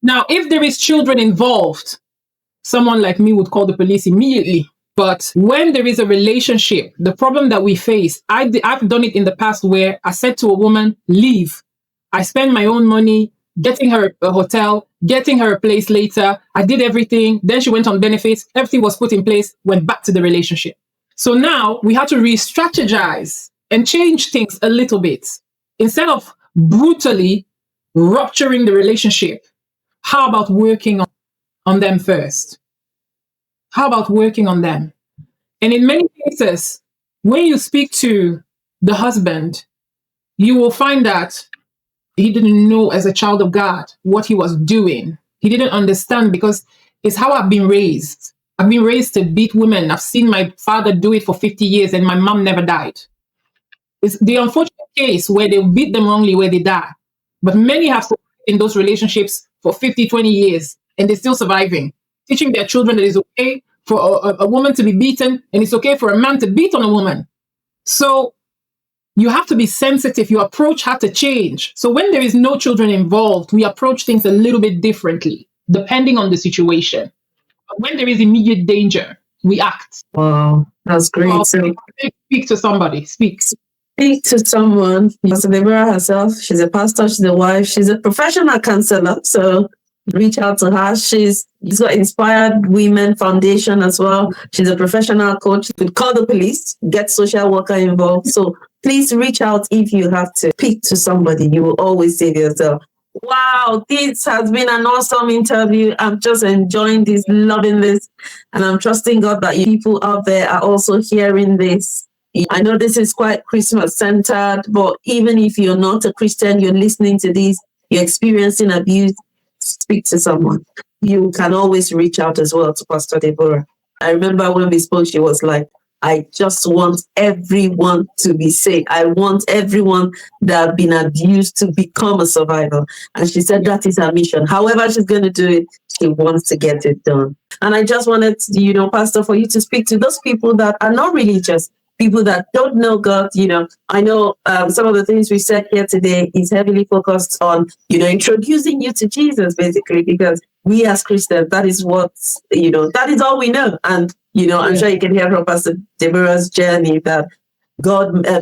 Now, if there is children involved, someone like me would call the police immediately. But when there is a relationship, the problem that we face, I've done it in the past where I said to a woman, leave. I spend my own money, getting her a hotel, getting her a place later. I did everything. Then she went on benefits. Everything was put in place, went back to the relationship. So now we had to re-strategize and change things a little bit. Instead of brutally rupturing the relationship, how about working on them first? How about working on them? And in many cases, when you speak to the husband, you will find that he didn't know as a child of God what he was doing. He didn't understand because it's how I've been raised. I've been raised to beat women. I've seen my father do it for 50 years and my mom never died. It's the unfortunate case where they beat them wrongly where they die. But many have survived in those relationships for 50, 20 years and they're still surviving, teaching their children that it's okay for a woman to be beaten and it's okay for a man to beat on a woman. So you have to be sensitive. Your approach had to change. So when there is no children involved, we approach things a little bit differently, depending on the situation. But when there is immediate danger, we act. Wow, that's great. Well, So speak to somebody. Speak to someone. Pastor Deborah herself, she's a pastor, she's a wife, she's a professional counselor. So reach out to her. She's got Inspired Women Foundation as well. She's a professional coach. You could call the police, get social worker involved. So please reach out if you have to speak to somebody. You will always save yourself. Wow, this has been an awesome interview. I'm just enjoying this, loving this. And I'm trusting God that you people out there are also hearing this. I know this is quite Christmas centered, but even if you're not a Christian, you're listening to this, you're experiencing abuse, speak to someone. You can always reach out as well to Pastor Deborah. I remember when we spoke, she was like, I just want everyone to be safe. I want everyone that have been abused to become a survivor. And she said that is her mission. However she's going to do it, she wants to get it done. And I just wanted, Pastor, for you to speak to those people that are not religious, people that don't know God. I know some of the things we said here today is heavily focused on, introducing you to Jesus, basically, because we as Christians, that is what, that is all we know. And, I'm sure you can hear from Pastor Deborah's journey that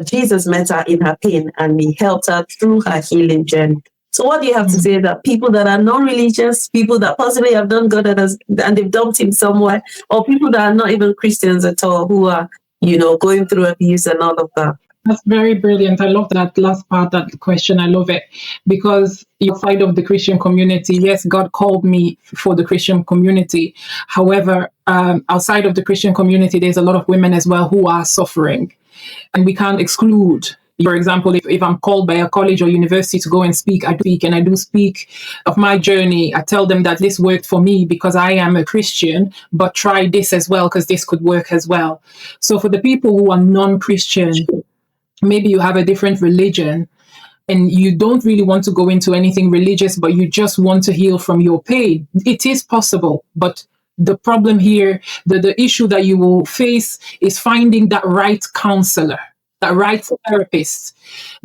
Jesus met her in her pain and he helped her through her healing journey. So what do you have to say that people that are non-religious, people that possibly have done God and they've dumped him somewhere, or people that are not even Christians at all, who are going through abuse and all of that? That's very brilliant. I love that last part, that question. I love it because outside of the Christian community, yes, God called me for the Christian community. However, outside of the Christian community, there's a lot of women as well who are suffering, and we can't exclude. For example, if I'm called by a college or university to go and speak, I do speak of my journey. I tell them that this worked for me because I am a Christian, but try this as well because this could work as well. So for the people who are non-Christian, maybe you have a different religion and you don't really want to go into anything religious, but you just want to heal from your pain. It is possible, but the problem here, the issue that you will face is finding that right counselor, that right therapist,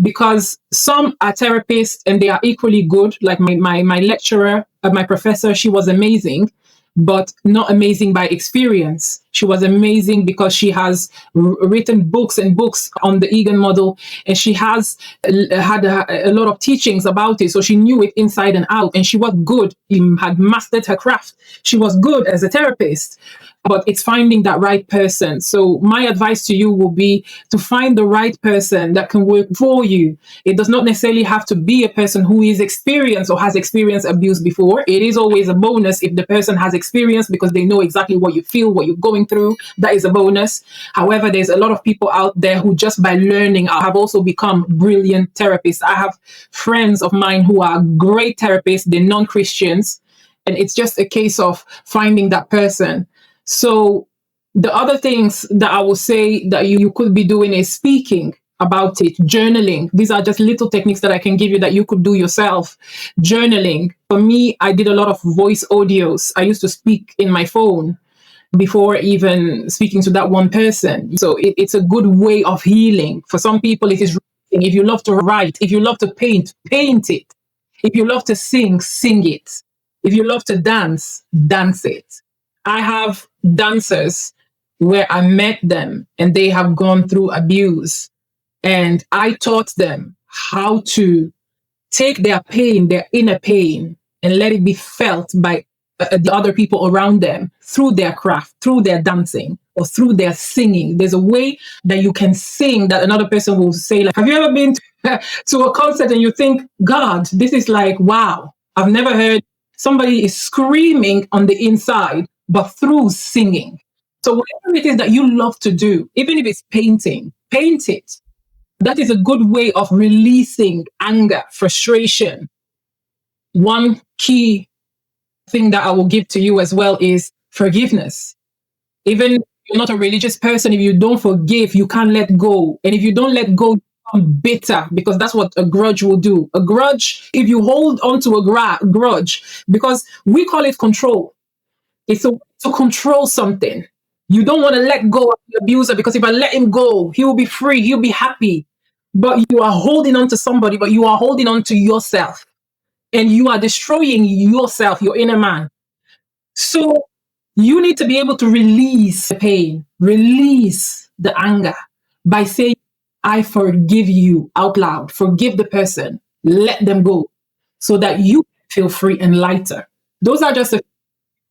because some are therapists and they are equally good. Like my lecturer, my professor, she was amazing, but not amazing by experience. She was amazing because she has written books and books on the Egan model, and she has had a lot of teachings about it. So she knew it inside and out, and she was good. She had mastered her craft. She was good as a therapist, but it's finding that right person. So my advice to you will be to find the right person that can work for you. It does not necessarily have to be a person who is experienced or has experienced abuse before. It is always a bonus if the person has experience because they know exactly what you feel, what you're going through. That is a bonus. However, there's a lot of people out there who just by learning have also become brilliant therapists. I have friends of mine who are great therapists. They're non-Christians, and it's just a case of finding that person. So the other things that I would say that you could be doing is speaking about it, journaling. These are just little techniques that I can give you that you could do yourself. Journaling. For me, I did a lot of voice audios. I used to speak in my phone before even speaking to that one person. So it's a good way of healing. For some people, it is writing. If you love to write, if you love to paint, paint it. If you love to sing, sing it. If you love to dance, dance it. I have dancers where I met them and they have gone through abuse, and I taught them how to take their pain, their inner pain, and let it be felt by the other people around them through their craft, through their dancing, or through their singing. There's a way that you can sing that another person will say, like, have you ever been to a concert and you think, God, this is like, wow, I've never heard somebody is screaming on the inside, but through singing. So whatever it is that you love to do, even if it's painting, paint it. That is a good way of releasing anger, frustration. One key thing that I will give to you as well is forgiveness. Even if you're not a religious person, if you don't forgive, you can't let go. And if you don't let go, you become bitter, because that's what a grudge will do. A grudge, if you hold on to a grudge, because we call it control. It's to control something. You don't want to let go of the abuser, because if I let him go, he will be free, he'll be happy. But you are holding on to somebody, but you are holding on to yourself. And you are destroying yourself, your inner man. So you need to be able to release the pain, release the anger by saying, I forgive you out loud. Forgive the person. Let them go so that you feel free and lighter. Those are just the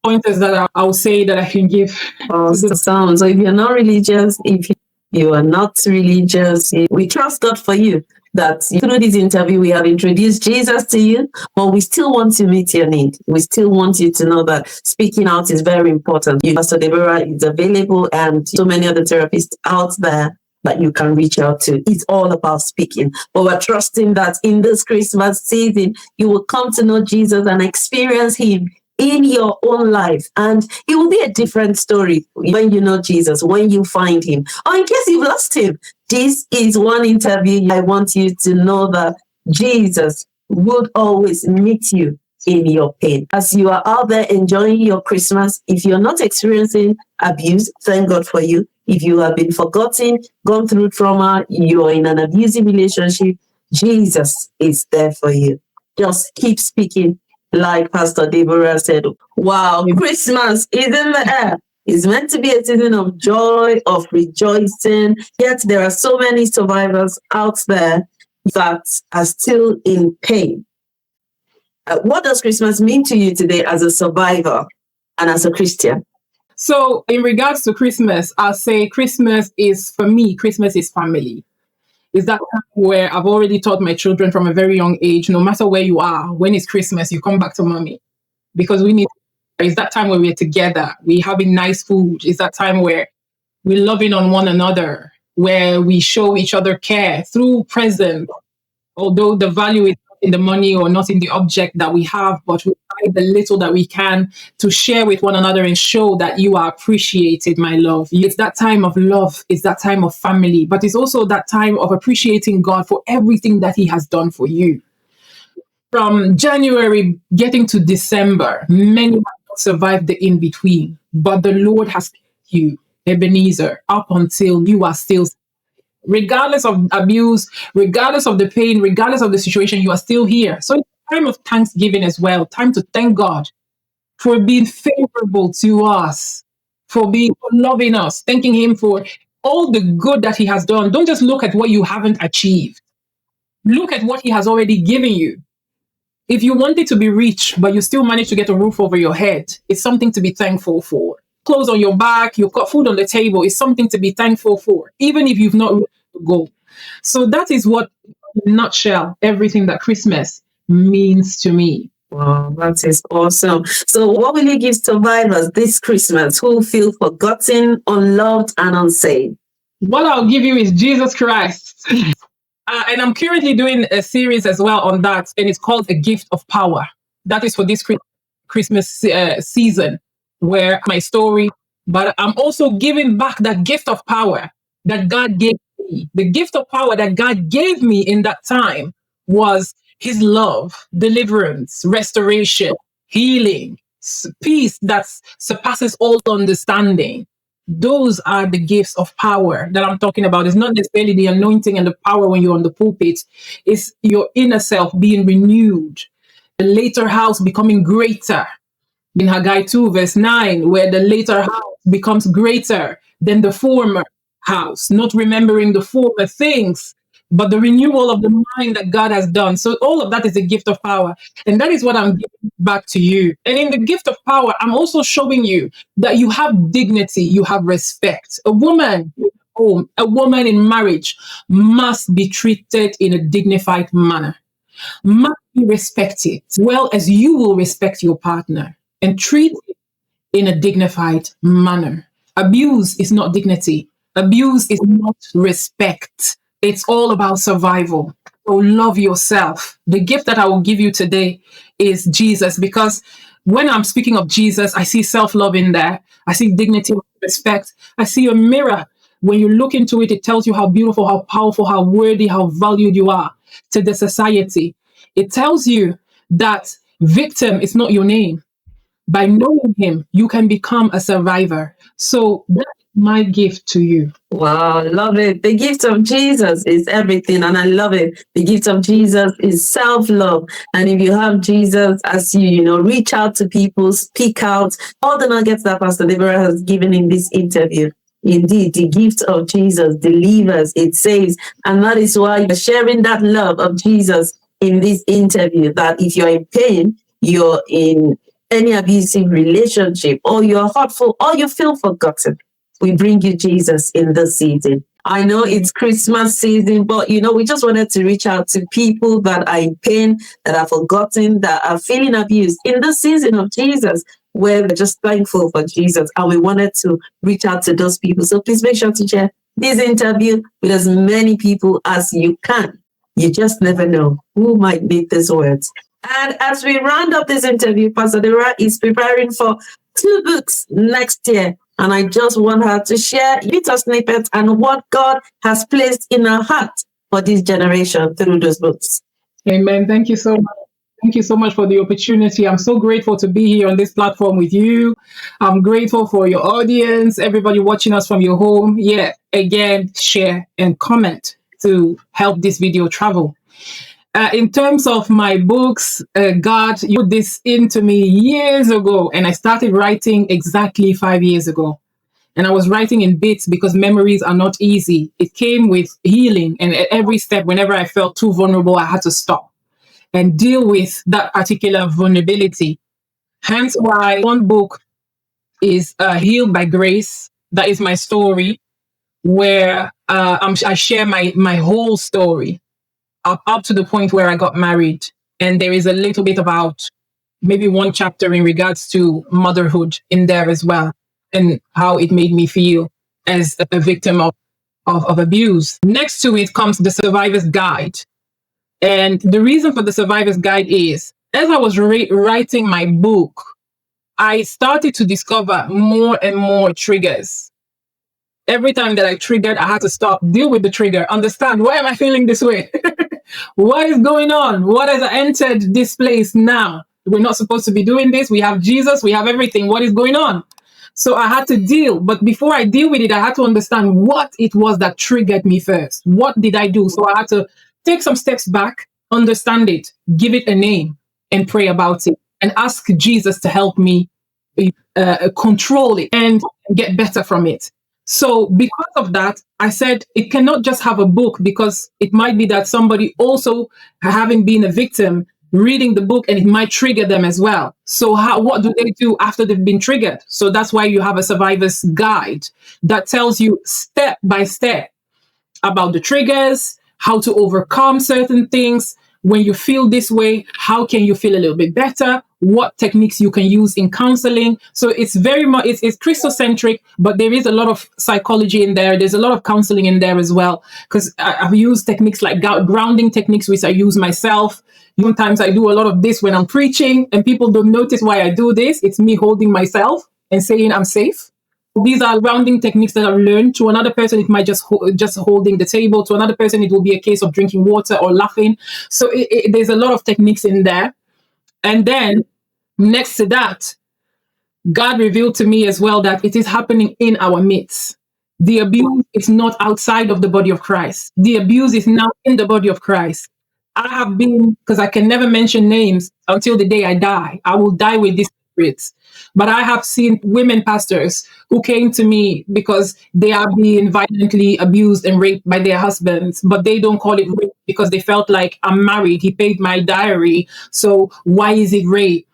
pointers that I would say that I can give. Awesome. So if you're not religious, if you are not religious, we trust God for you that through this interview we have introduced Jesus to you, but we still want to meet your need. We still want you to know that speaking out is very important. Pastor Deborah is available, and so many other therapists out there that you can reach out to. It's all about speaking. But we're trusting that in this Christmas season, you will come to know Jesus and experience him in your own life. And it will be a different story when you know Jesus, when you find him. Or in case you've lost him, this is one interview. I want you to know that Jesus would always meet you in your pain. As you are out there enjoying your Christmas, if you're not experiencing abuse, thank God for you. If you have been forgotten, gone through trauma, you're in an abusive relationship, Jesus is there for you. Just keep speaking. Like Pastor Deborah said, wow, Christmas is in the air. It's meant to be a season of joy, of rejoicing. Yet there are so many survivors out there that are still in pain. What does Christmas mean to you today as a survivor and as a Christian? So in regards to Christmas, I'll say Christmas is, for me, Christmas is family. Is that time where I've already taught my children from a very young age, no matter where you are, when it's Christmas, you come back to mommy. Because it's that time where we're together, we're having nice food. It's that time where we're loving on one another, where we show each other care through presents. Although the value is not in the money or not in the object that we have, but we buy the little that we can to share with one another and show that you are appreciated, my love. It's that time of love. It's that time of family, but it's also that time of appreciating God for everything that he has done for you. From January getting to December, many have not survived the in-between, but the Lord has kept you, Ebenezer, up until you are still, regardless of abuse, regardless of the pain, regardless of the situation, you are still here. So it's a time of thanksgiving as well, time to thank God for being favorable to us, for loving us, thanking him for all the good that he has done. Don't just look at what you haven't achieved. Look at what he has already given you. If you wanted to be rich, but you still managed to get a roof over your head, it's something to be thankful for. Clothes on your back, you've got food on the table, it's something to be thankful for, even if you've not reached the goal. So that is what, in a nutshell, everything that Christmas means to me. Wow, that is awesome. So what will you give survivors this Christmas who feel forgotten, unloved, and unsaved? What I'll give you is Jesus Christ. And I'm currently doing a series as well on that, and it's called A Gift of Power. That is for this Christmas season, where my story, but I'm also giving back that gift of power that God gave me. The gift of power that God gave me in that time was his love, deliverance, restoration, healing, peace that surpasses all understanding. Those are the gifts of power that I'm talking about. It's not necessarily the anointing and the power when you're on the pulpit. It's your inner self being renewed, the later house becoming greater. In Haggai 2, verse 9, where the later house becomes greater than the former house, not remembering the former things, but the renewal of the mind that God has done. So all of that is a gift of power. And that is what I'm giving back to you. And in the gift of power, I'm also showing you that you have dignity, you have respect. A woman in home, a woman in marriage must be treated in a dignified manner, must be respected, as well as you will respect your partner and treat it in a dignified manner. Abuse is not dignity. Abuse is not respect. It's all about survival. So love yourself. The gift that I will give you today is Jesus, because when I'm speaking of Jesus, I see self-love in there. I see dignity, respect. I see a mirror. When you look into it, it tells you how beautiful, how powerful, how worthy, how valued you are to the society. It tells you that victim is not your name. By knowing him, you can become a survivor. So that's my gift to you. Wow, love it. The gift of Jesus is everything, and I love it. The gift of Jesus is self-love. And if you have Jesus as you reach out to people, speak out, all the nuggets that Pastor Deborah has given in this interview. Indeed, the gift of Jesus delivers, it says, and that is why you're sharing that love of Jesus in this interview, that if you're in pain, you're in any abusive relationship, or you're hurtful, or you feel forgotten, we bring you Jesus in this season. I know it's Christmas season, but we just wanted to reach out to people that are in pain, that are forgotten, that are feeling abused in the season of Jesus, where we're just thankful for Jesus, and we wanted to reach out to those people. So please make sure to share this interview with as many people as you can. You just never know who might need these words. And as we round up this interview, Pastor Deborah is preparing for 2 books next year. And I just want her to share little snippets and what God has placed in her heart for this generation through those books. Amen. Thank you so much. Thank you so much for the opportunity. I'm so grateful to be here on this platform with you. I'm grateful for your audience, everybody watching us from your home. Yeah, again, share and comment to help this video travel. In terms of my books, God, you put this into me years ago, and I started writing exactly 5 years ago. And I was writing in bits because memories are not easy. It came with healing, and at every step, whenever I felt too vulnerable, I had to stop and deal with that particular vulnerability. Hence why one book is Healed by Grace. That is my story, where I share my whole story. Up to the point where I got married. And there is a little bit about maybe one chapter in regards to motherhood in there as well, and how it made me feel as a victim of abuse. Next to it comes the Survivor's Guide. And the reason for the Survivor's Guide is, as I was writing my book, I started to discover more and more triggers. Every time that I triggered, I had to stop, deal with the trigger, understand, why am I feeling this way? What is going on? What has entered this place now? We're not supposed to be doing this. We have Jesus. We have everything. What is going on? So I had to deal. But before I deal with it, I had to understand what it was that triggered me first. What did I do? So I had to take some steps back, understand it, give it a name, and pray about it, and ask Jesus to help me control it and get better from it. So because of that, I said it cannot just have a book, because it might be that somebody also, having been a victim, reading the book, and it might trigger them as well. So what do they do after they've been triggered? So that's why you have a survivor's guide that tells you step by step about the triggers, how to overcome certain things. When you feel this way, how can you feel a little bit better? What techniques you can use in counseling. So it's very much, it's Christocentric, but there is a lot of psychology in there. There's a lot of counseling in there as well, because I've used techniques like grounding techniques, which I use myself. Sometimes I do a lot of this when I'm preaching, and people don't notice why I do this. It's me holding myself and saying I'm safe. These are grounding techniques that I've learned. To another person, it might just holding the table. To another person, it will be a case of drinking water or laughing. So there's a lot of techniques in there. And then next to that, God revealed to me as well that it is happening in our midst. The abuse is not outside of the body of Christ. The abuse is now in the body of Christ. I have been, because I can never mention names until the day I die. I will die with these secrets. But I have seen women pastors who came to me because they are being violently abused and raped by their husbands, but they don't call it rape because they felt like, I'm married, he paid my dowry, so why is it rape?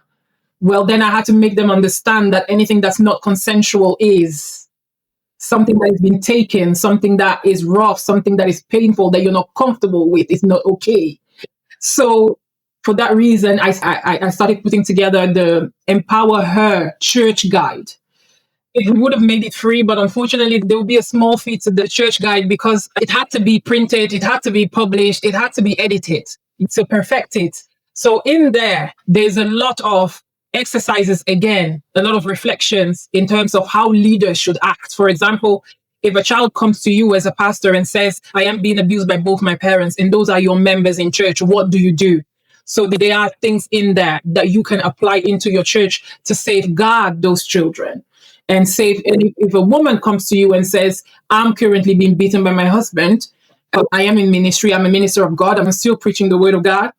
Well, then I had to make them understand that anything that's not consensual is something that has been taken, something that is rough, something that is painful, that you're not comfortable with, is not okay. So for that reason, I started putting together the Empower Her Church Guide. It would have made it free, but unfortunately, there will be a small fee to the church guide because it had to be printed, it had to be published, it had to be edited to perfect it. So in there, there's a lot of exercises, again, a lot of reflections in terms of how leaders should act. For example, if a child comes to you as a pastor and says, I am being abused by both my parents, and those are your members in church, what do you do? So there are things in there that you can apply into your church to safeguard those children. And if a woman comes to you and says, I'm currently being beaten by my husband, I am in ministry, I'm a minister of God, I'm still preaching the word of God,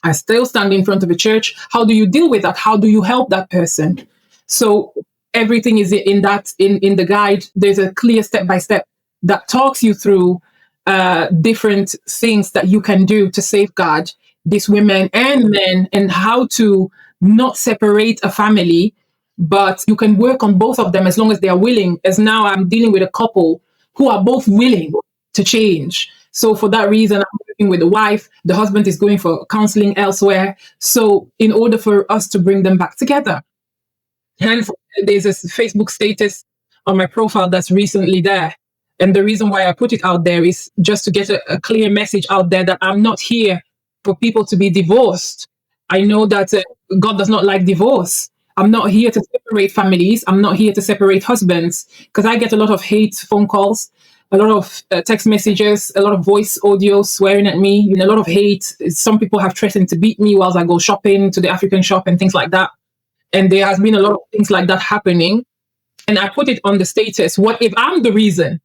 I still stand in front of a church, how do you deal with that? How do you help that person? So everything is in the guide. There's a clear step-by-step that talks you through different things that you can do to safeguard these women and men, and how to not separate a family, but you can work on both of them as long as they are willing. As now I'm dealing with a couple who are both willing to change. So for that reason, I'm working with the wife. The husband is going for counseling elsewhere. So in order for us to bring them back together. Hence, there's a Facebook status on my profile that's recently there. And the reason why I put it out there is just to get a clear message out there that I'm not here for people to be divorced. I know that God does not like divorce. I'm not here to separate families. I'm not here to separate husbands, because I get a lot of hate phone calls, a lot of text messages, a lot of voice audio swearing at me, and a lot of hate. Some people have threatened to beat me whilst I go shopping to the African shop and things like that. And there has been a lot of things like that happening. And I put it on the status, what if I'm the reason?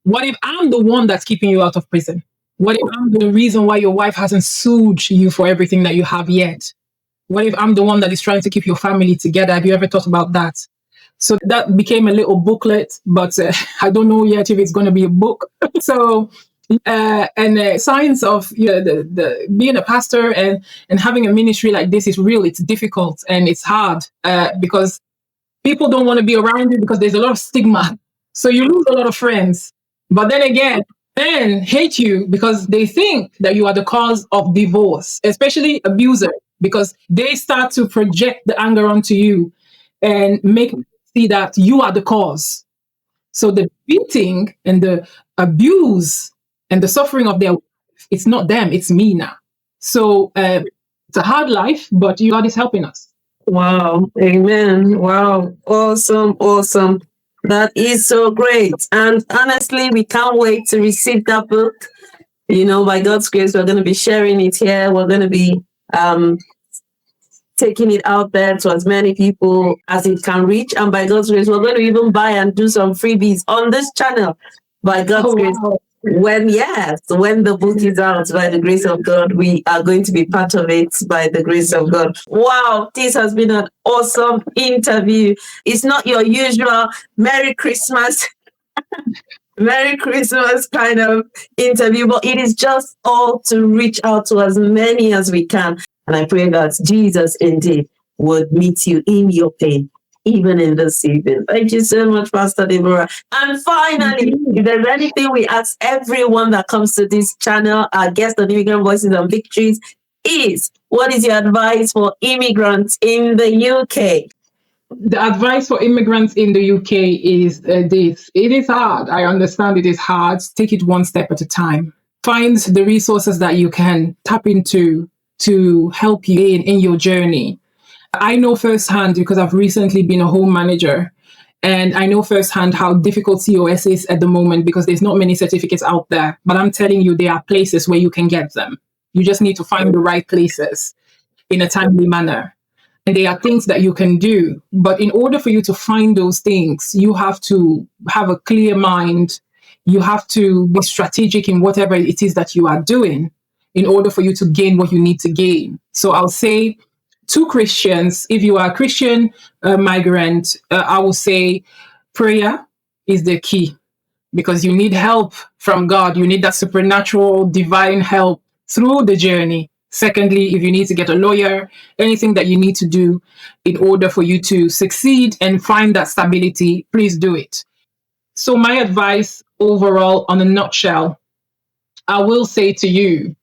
What if I'm the one that's keeping you out of prison? What if I'm the reason why your wife hasn't sued you for everything that you have yet? What if I'm the one that is trying to keep your family together? Have you ever thought about that? So that became a little booklet, but I don't know yet if it's going to be a book. So, science of the being a pastor and having a ministry like this is real. It's difficult and it's hard because people don't want to be around you because there's a lot of stigma. So you lose a lot of friends. But then again, men hate you because they think that you are the cause of divorce, especially abusers, because they start to project the anger onto you and make you see that you are the cause. So the beating and the abuse and the suffering of their wife, it's not them, it's me now. So it's a hard life, but God is helping us. Wow. Amen. Wow. Awesome. Awesome. That is so great. And honestly, we can't wait to receive that book. By God's grace, we're going to be sharing it here. We're going to be taking it out there to as many people as it can reach. And by God's grace, we're going to even buy and do some freebies on this channel. By God's grace. when the book is out, by the grace of God, we are going to be part of it by the grace of God. Wow, this has been an awesome interview. It's not your usual Merry Christmas kind of interview, but it is just all to reach out to as many as we can. And I pray that Jesus indeed would meet you in your pain, even in this season. Thank you so much, Pastor Deborah. And finally, if there's anything we ask everyone that comes to this channel, our guest on Immigrant Voices and Victories, is what is your advice for immigrants in the UK? The advice for immigrants in the UK is this. It is hard. I understand it is hard. Take it one step at a time. Find the resources that you can tap into to help you in your journey. I know firsthand, because I've recently been a home manager, and I know firsthand how difficult COS is at the moment because there's not many certificates out there. But I'm telling you, there are places where you can get them. You just need to find the right places in a timely manner. And there are things that you can do. But in order for you to find those things, you have to have a clear mind. You have to be strategic in whatever it is that you are doing in order for you to gain what you need to gain. So I'll say to Christians, if you are a Christian migrant, I will say prayer is the key, because you need help from God. You need that supernatural, divine help through the journey. Secondly, if you need to get a lawyer, anything that you need to do in order for you to succeed and find that stability, please do it. So my advice overall, on a nutshell, I will say to you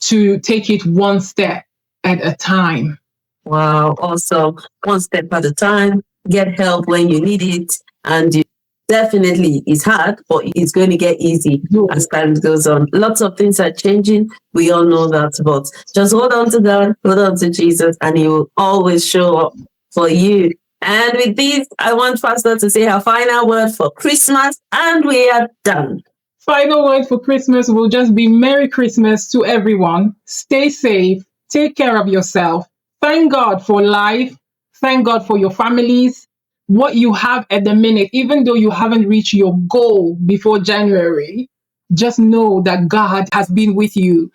to take it one step at a time. Wow, awesome. One step at a time, get help when you need it, and definitely it's hard, but it's going to get easy as time goes on. Lots of things are changing. We all know that, but just hold on to God, hold on to Jesus, and He will always show up for you. And with this, I want Pastor to say her final word for Christmas, and we are done. Final word for Christmas will just be Merry Christmas to everyone. Stay safe. Take care of yourself. Thank God for life. Thank God for your families. What you have at the minute, even though you haven't reached your goal before January, just know that God has been with you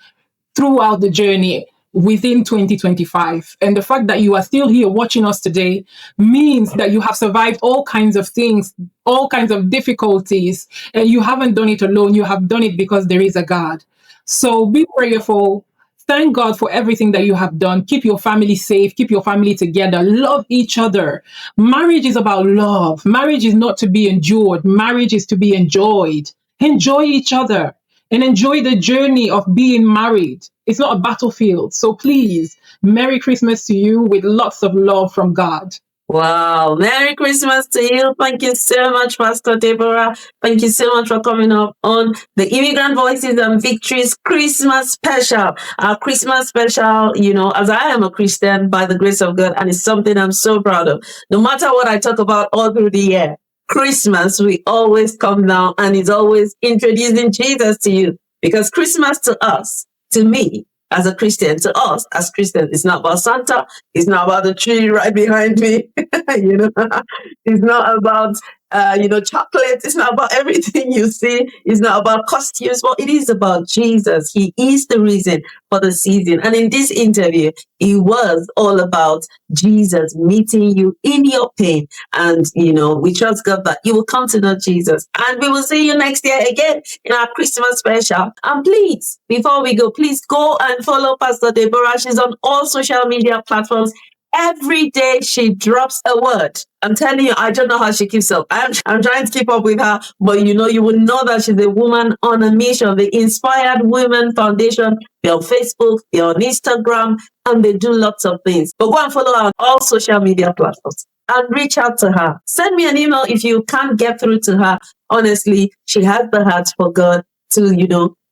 throughout the journey within 2025. And the fact that you are still here watching us today means that you have survived all kinds of things, all kinds of difficulties, and you haven't done it alone. You have done it because there is a God. So be prayerful. Thank God for everything that you have done. Keep your family safe. Keep your family together. Love each other. Marriage is about love. Marriage is not to be endured. Marriage is to be enjoyed. Enjoy each other and enjoy the journey of being married. It's not a battlefield. So please, Merry Christmas to you with lots of love from God. Wow. Merry Christmas to you. Thank you so much, Pastor Deborah. Thank you so much for coming up on the Immigrant Voices and Victories Christmas special. Our Christmas special, as I am a Christian by the grace of God, and it's something I'm so proud of. No matter what I talk about all through the year, Christmas, we always come down and it's always introducing Jesus to you, because Christmas to us, to me, as a Christian, to us as Christians, it's not about Santa. It's not about the tree right behind me. It's not about, chocolate. It's not about everything you see. It's not about costumes, but it is about Jesus. He is the reason for the season. And in this interview, it was all about Jesus meeting you in your pain. And, we trust God that you will come to know Jesus. And we will see you next year again in our Christmas special. And please, before we go, please go and follow Pastor Deborah. She's on all social media platforms. Every day she drops a word. I'm telling you, I don't know how she keeps up. I'm trying to keep up with her, but you will know that she's a woman on a mission. The Inspired Women Foundation, they're on Facebook, they're on Instagram, and they do lots of things. But go and follow her on all social media platforms and reach out to her. Send me an email if you can't get through to her. Honestly, she has the heart for God to,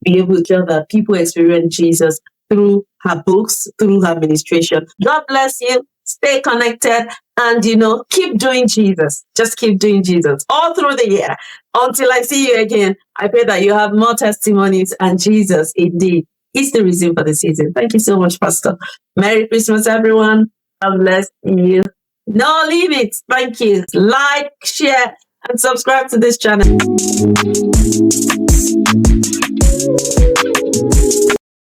be able to tell that people experience Jesus through her books, through her administration. God bless you. Stay connected and, keep doing Jesus. Just keep doing Jesus all through the year. Until I see you again, I pray that you have more testimonies, and Jesus indeed is the reason for the season. Thank you so much, Pastor. Merry Christmas, everyone. God bless you. No limits. Thank you. Like, share, and subscribe to this channel.